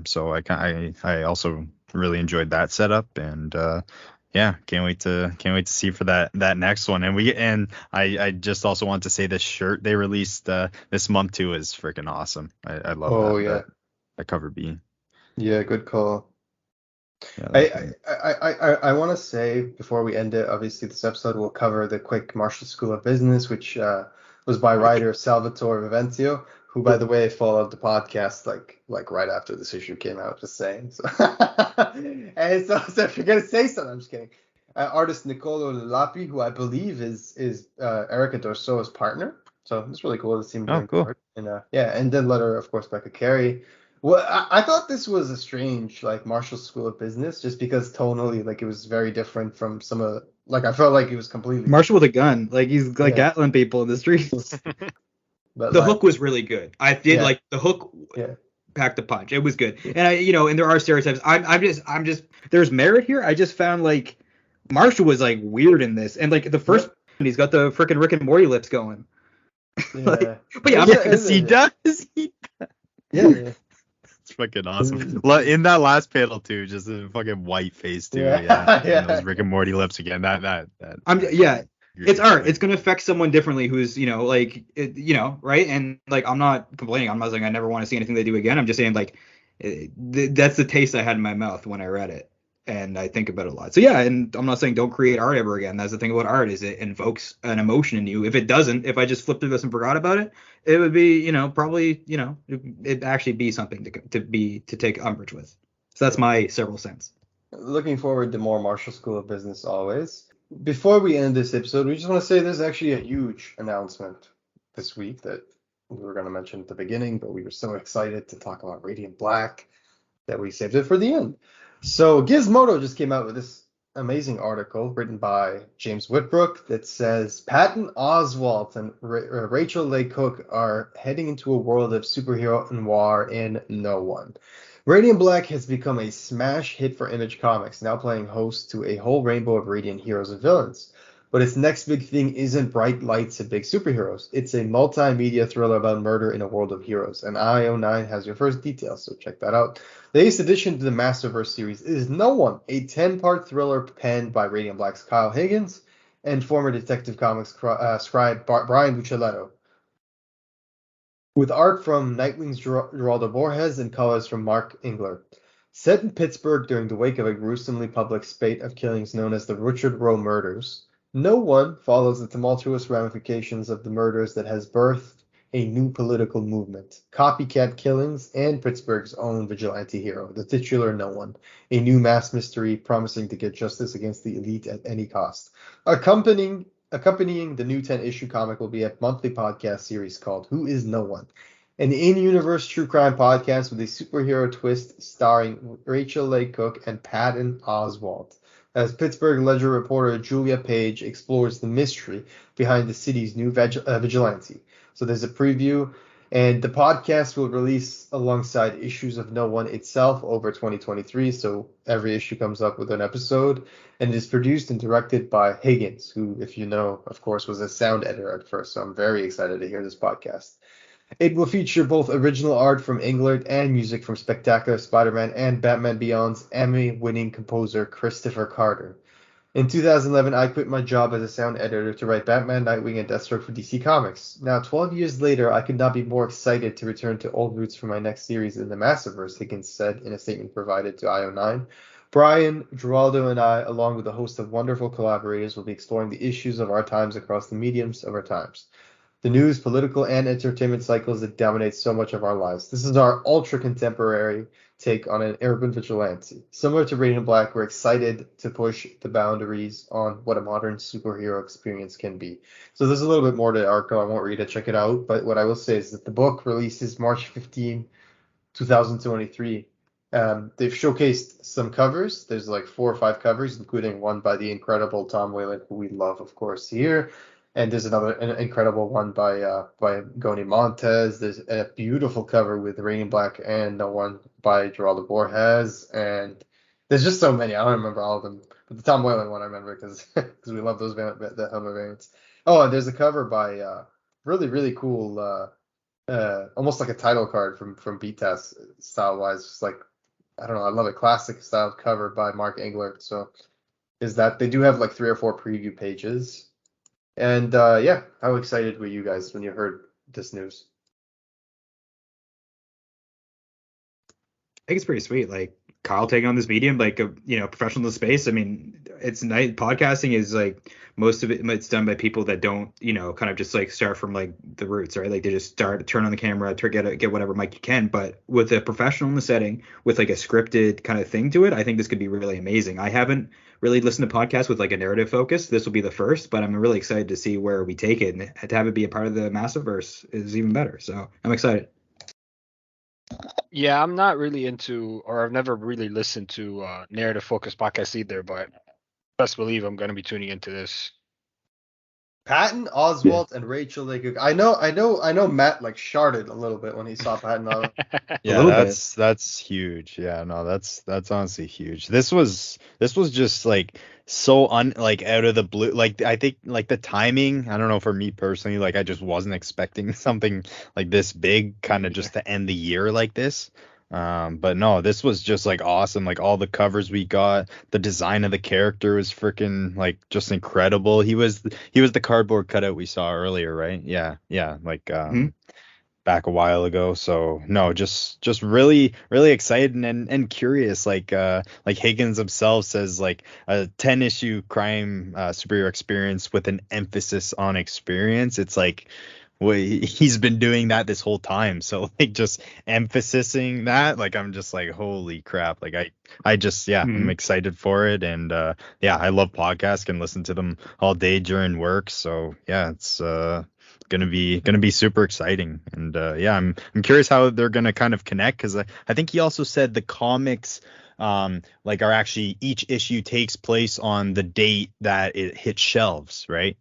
So I also really enjoyed that setup, and yeah, can't wait to see for that next one. And I just also want to say this shirt they released this month too is freaking awesome. I love that. Oh yeah. That cover B. Yeah, good call. Yeah, I want to say before we end it, obviously this episode will cover the quick Marshall School of Business, which was by writer Salvatore Vivenzio, who, by the way, followed the podcast like right after this issue came out. Just saying. So, and so if you're gonna say something, I'm just kidding. Artist Nicolo Lapi, who I believe is Erica Dorso's partner. So it's really cool to see him doing cool. art. And and then letter, of course, Becca Carey. Well, I thought this was a strange like Marshall School of Business, just because tonally, like, it was very different from some of like, I felt like it was completely Marshall with a gun, like he's like Yeah. Gatlin people in the streets. but The like, hook was really good. I did Yeah. like the hook. Yeah. Packed a punch. It was good, and and there are stereotypes. I'm just there's merit here. I just found like Marshall was like weird in this, and like the first he's got the freaking Rick and Morty lips going. Yeah. But yeah, I'm Yeah, not he does. Yeah. It's fucking awesome. In that last panel too, just a fucking white face too. Yeah. Yeah. Yeah. And those Rick and Morty lips again. That. It's art. It's gonna affect someone differently who's right. And like I'm not complaining. I'm not saying I never want to see anything they do again. I'm just saying like that's the taste I had in my mouth when I read it, and I think about it a lot. So yeah, and I'm not saying don't create art ever again. That's the thing about art, is it invokes an emotion in you. If it doesn't, if I just flipped through this and forgot about it, it would be probably it'd actually be something to take umbrage with. So that's my several cents. Looking forward to more Marshall School of Business always. Before we end this episode, we just want to say there's actually a huge announcement this week that we were going to mention at the beginning, but we were so excited to talk about Radiant Black. that we saved it for the end. So Gizmodo just came out with this amazing article written by James Whitbrook that says Patton Oswalt and Rachel Leigh Cook are heading into a world of superhero noir in No One. Radiant Black has become a smash hit for Image Comics, now playing host to a whole rainbow of radiant heroes and villains. But its next big thing isn't bright lights and big superheroes. It's a multimedia thriller about murder in a world of heroes. And IO9 has your first details, so check that out. The 8th addition to the Massiveverse series is No One, a 10-part thriller penned by Radiant Black's Kyle Higgins and former Detective Comics scribe Brian Buccellato, with art from Nightwing's Geraldo Borges and colors from Mark Engler. Set in Pittsburgh during the wake of a gruesomely public spate of killings known as the Richard Roe murders, No One follows the tumultuous ramifications of the murders that has birthed a new political movement, copycat killings, and Pittsburgh's own vigilante hero, the titular No One, a new mass mystery promising to get justice against the elite at any cost. Accompanying the new 10-issue comic will be a monthly podcast series called Who is No One? An in-universe true crime podcast with a superhero twist starring Rachel Leigh Cook and Patton Oswalt, as Pittsburgh Ledger reporter Julia Page explores the mystery behind the city's new vigilante. So there's a preview, and the podcast will release alongside issues of No One itself over 2023, so every issue comes up with an episode, and it is produced and directed by Higgins, who, if you know, of course, was a sound editor at first, so I'm very excited to hear this podcast. It will feature both original art from Englert and music from Spectacular Spider-Man and Batman Beyond's Emmy-winning composer Christopher Carter. In 2011, I quit my job as a sound editor to write Batman, Nightwing, and Deathstroke for DC Comics. Now, 12 years later, I could not be more excited to return to old roots for my next series in the Massiveverse, Higgins said in a statement provided to IO9. Brian, Geraldo, and I, along with a host of wonderful collaborators, will be exploring the issues of our times across the mediums of our times. The news, political, and entertainment cycles that dominate so much of our lives. This is our ultra-contemporary take on an urban vigilante. Similar to Radiant Black, we're excited to push the boundaries on what a modern superhero experience can be. So there's a little bit more to the article. I won't read it, check it out. But what I will say is that the book releases March 15, 2023. They've showcased some covers. There's like 4 or 5 covers, including one by the incredible Tom Whalen, who we love, of course, here. And there's an incredible one by Goni Montes. There's a beautiful cover with Radiant Black and No One by Geraldo Borges. And there's just so many. I don't remember all of them. But the Tom Whalen one I remember because we love those the Helmet variants. Oh, and there's a cover by really, really cool, almost like a title card from BTAS style-wise. Just like, I don't know, I love it. Classic style cover by Mark Englert. So is that they do have like 3 or 4 preview pages. And yeah, how excited were you guys when you heard this news? I think it's pretty sweet. Like Kyle taking on this medium, like a professional in the space. I mean, it's nice. Podcasting is like most of it's done by people that don't kind of just like start from like the roots, right? Like they just turn on the camera, get whatever mic you can. But with a professional in the setting, with like a scripted kind of thing to it, I think this could be really amazing. I haven't really listened to podcasts with like a narrative focus. This will be the first, but I'm really excited to see where we take it, and to have it be a part of the Massiveverse is even better. So I'm excited. Yeah, I'm not really into, or I've never really listened to narrative focused podcasts either, but best believe I'm going to be tuning into this. Patton Oswalt and Rachel Leigh Cook. I know Matt like sharded a little bit when he saw Patton Oswalt. Yeah, that's huge. Yeah, no, that's honestly huge. This was just like so like out of the blue. Like I think like the timing, I don't know, for me personally, like I just wasn't expecting something like this big kind of just to end the year like this. But no, this was just like awesome. Like all the covers we got, the design of the character was freaking like just incredible. He was the cardboard cutout we saw earlier, right? Yeah, like back a while ago. So no, just really excited and curious. Like Higgins himself says, like a 10-issue crime superhero experience with an emphasis on experience. It's like, well, he's been doing that this whole time, so like just emphasizing that, like I'm just like, holy crap, like I just I'm excited for it. And I love podcasts, can listen to them all day during work, so yeah, it's gonna be super exciting. And yeah, I'm curious how they're gonna kind of connect, because I think he also said the comics like are actually, each issue takes place on the date that it hits shelves, right?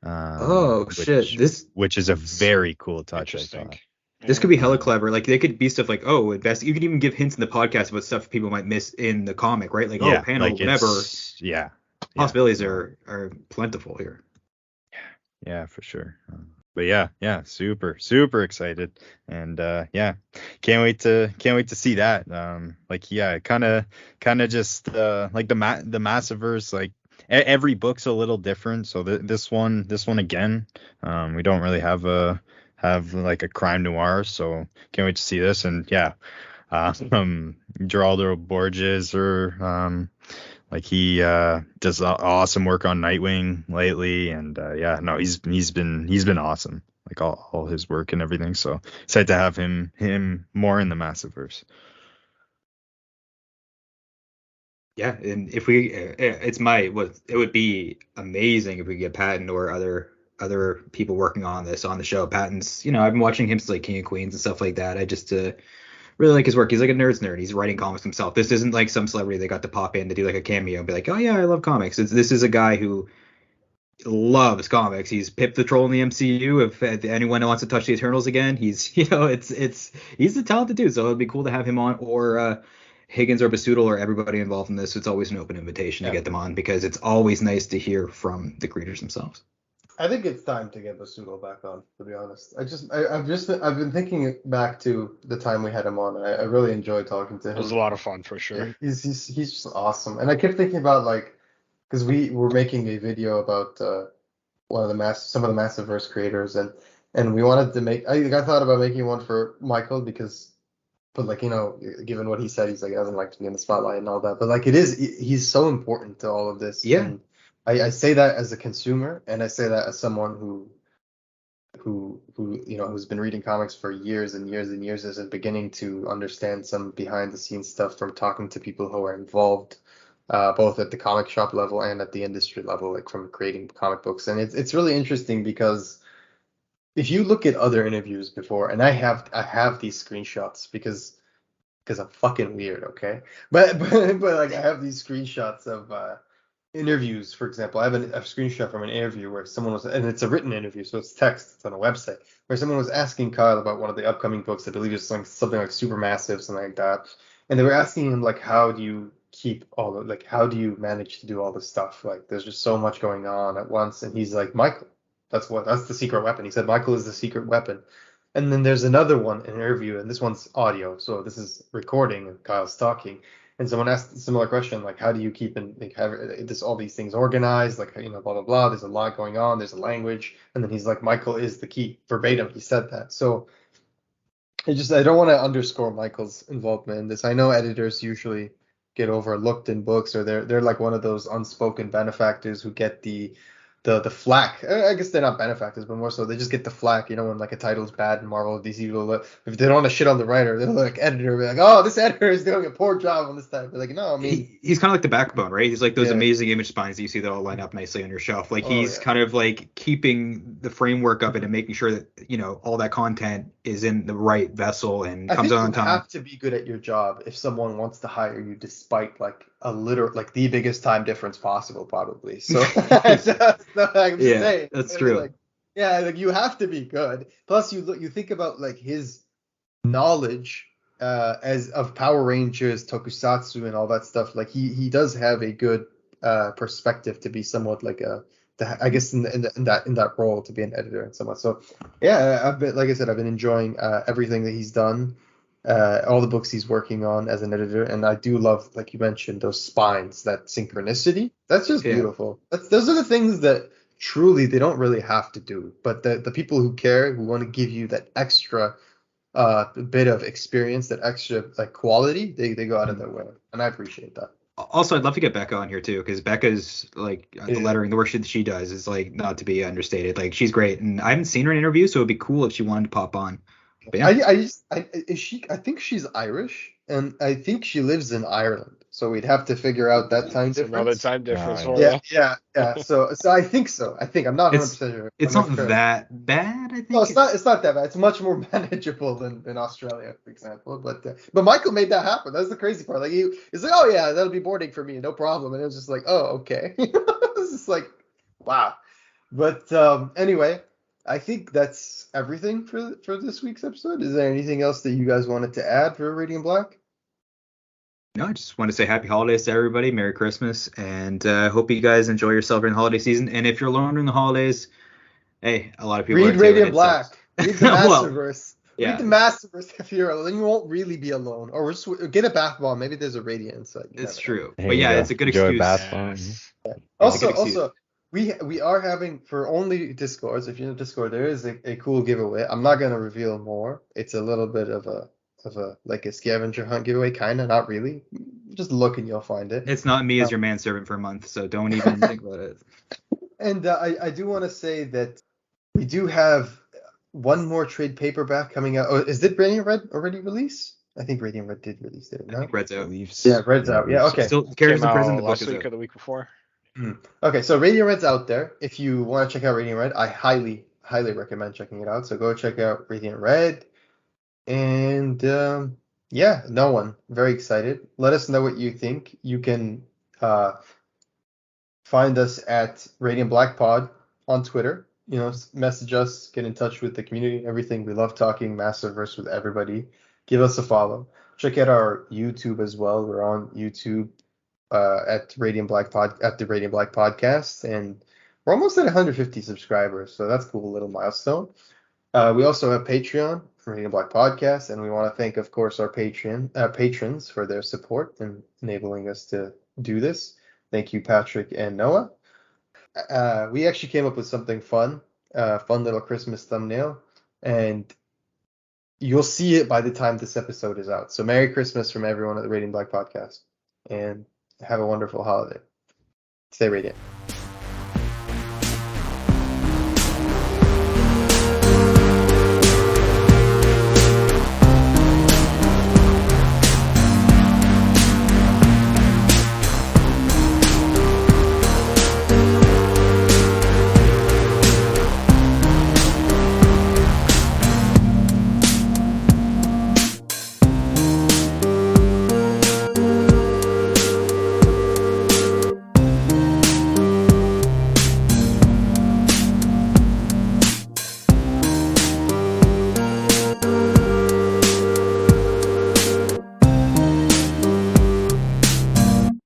Oh shit, Which is a very cool touch, I Interesting. thought. this could be hella clever. Like they could be stuff like, oh, best. You could even give hints in the podcast about stuff people might miss in the comic, right? Like, oh, Yeah, panel, like whatever. yeah. Possibilities No. are plentiful here. Yeah, for sure. But yeah, super excited, and yeah, can't wait to see that. Like yeah, kind of just like the Massiveverse, like every book's a little different. So this one again, we don't really have like a crime noir, so can't wait to see this. And yeah, Geraldo Borges, or like he does awesome work on Nightwing lately, and yeah, no, he's been awesome, like all his work and everything. So excited to have him more in the Massiveverse. Yeah, and if we, it would be amazing if we get Patton or other people working on this on the show. Patton's, I've been watching him since like King of Queens and stuff like that. I just really like his work. He's like a nerd. He's writing comics himself. This isn't like some celebrity that got to pop in to do like a cameo and be like, oh yeah, I love comics. This is a guy who loves comics. He's Pip the Troll in the MCU. If anyone wants to touch the Eternals again, he's he's a talented dude. So it'd be cool to have him on, or Higgins or Basudal, or everybody involved in this. It's always an open invitation to get them on, because it's always nice to hear from the creators themselves. I think it's time to get Basudal back on, to be honest. I've been thinking back to the time we had him on. I really enjoyed talking to him. It was a lot of fun for sure. He's just awesome. And I kept thinking about, like, because we were making a video about some of the Massiveverse creators, and we wanted to make. I thought about making one for Michael, but like, given what he said, he's like, he doesn't like to be in the spotlight and all that. But like, he's so important to all of this. Yeah. And I say that as a consumer, and I say that as someone who's been reading comics for years and years and years, and beginning to understand some behind the scenes stuff from talking to people who are involved, both at the comic shop level and at the industry level, like from creating comic books. And it's really interesting, because if you look at other interviews before, and I have these screenshots because I'm fucking weird, okay? But like, I have these screenshots of interviews. For example, I have a screenshot from an interview where someone was, and it's a written interview, so it's text, it's on a website, where someone was asking Kyle about one of the upcoming books. I believe it's like something like Supermassive, something like that. And they were asking him, like, how do you how do you manage to do all this stuff? Like, there's just so much going on at once. And he's like, Michael, that's the secret weapon. He said Michael is the secret weapon. And then there's another one, an interview, and this one's audio, so this is recording and Kyle's talking. And someone asked a similar question, like, how do you keep all these things organized? Like, blah, blah, blah. There's a lot going on. There's a language. And then he's like, Michael is the key. Verbatim, he said that. So I don't want to underscore Michael's involvement in this. I know editors usually get overlooked in books, or they're like one of those unspoken benefactors who get the flack. I guess they're not benefactors, but more so they just get the flack, when like a title's bad in Marvel, DC people, if they don't want to shit on the writer, they're like, editor, be like, oh, this editor is doing a poor job on this time. They're like, no, I mean, he's kind of like the backbone, right? He's like those amazing image spines that you see that all line up nicely on your shelf. Like, he's kind of like keeping the framework of it and making sure that all that content is in the right vessel and comes out on time. You have to be good at your job if someone wants to hire you, despite like the biggest time difference possible, probably. So saying, that's true. Like, like, you have to be good. Plus, you think about like his knowledge as of Power Rangers, Tokusatsu, and all that stuff. Like, he does have a good perspective to be somewhat like I guess in that role, to be an editor and somewhat. So yeah, like I said, I've been enjoying everything that he's done. All the books he's working on as an editor, and I do love, like you mentioned, those spines, that synchronicity. That's just beautiful. Those are the things that truly they don't really have to do, but the people who care, who want to give you that extra bit of experience, that extra like quality, they go out of their way, and I appreciate that. Also, I'd love to get Becca on here too, because Becca's like the lettering, the work she does is like not to be understated. Like, she's great, and I haven't seen her in an interview, so it'd be cool if she wanted to pop on. But yeah. I think she's Irish, and I think she lives in Ireland. So we'd have to figure out that time It's another difference. time difference for Yeah, you. yeah. So I think so. I think I'm not 100% sure. It's I'm not sure. that bad, I think. No, it's not that bad. It's much more manageable than Australia, for example. But Michael made that happen. That's the crazy part. Like he's like, oh yeah, that'll be boarding for me, no problem. And it was just like, oh okay. It's just like, wow. But anyway, I think that's everything for this week's episode. Is there anything else that you guys wanted to add for Radiant Black? No, I just want to say happy holidays to everybody, Merry Christmas, and hope you guys enjoy yourself during the holiday season. And if you're alone during the holidays, hey, a lot of people Read are too, Radiant and it Black. sucks. Read the Well, Massiveverse. yeah. Read the Massiveverse if you're alone. Then you won't really be alone. Or get a bath bomb. Maybe there's a Radiant inside. You It's never know. true. There But you yeah, go. it's a good Enjoy excuse. bath bomb. Yes. Also, good excuse. we are having for only Discords. If you're in Discord, there is a cool giveaway. I'm not gonna reveal more. It's a little bit of a like a scavenger hunt giveaway, kind of. Not really. Just look and you'll find it. It's not me as your manservant for a month, so don't even think about it. And I do want to say that we do have one more trade paperback coming out. Oh, is it Radiant Red already released? I think Radiant Red did release it. I No? think Red's out. Yeah, Red's out. Yeah, okay. Still, Characters Came in Prison, out the book last is week out. or the week before. Okay, so Radiant Red's out there. If you want to check out Radiant Red, I highly recommend checking it out. So go check out Radiant Red. And yeah, no one. Very excited. Let us know what you think. You can find us at Radiant Black Pod on Twitter. You know, message us, get in touch with the community, everything. We love talking Massiveverse with everybody. Give us a follow. Check out our YouTube as well. We're on YouTube at the Radiant Black Podcast, and we're almost at 150 subscribers, so that's cool, little milestone. We also have Patreon for Radiant Black Podcast, and we want to thank, of course, our patrons for their support and enabling us to do this. Thank you, Patrick and Noah. We actually came up with something fun little Christmas thumbnail, and you'll see it by the time this episode is out. So Merry Christmas from everyone at the Radiant Black Podcast, and have a wonderful holiday. Stay radiant.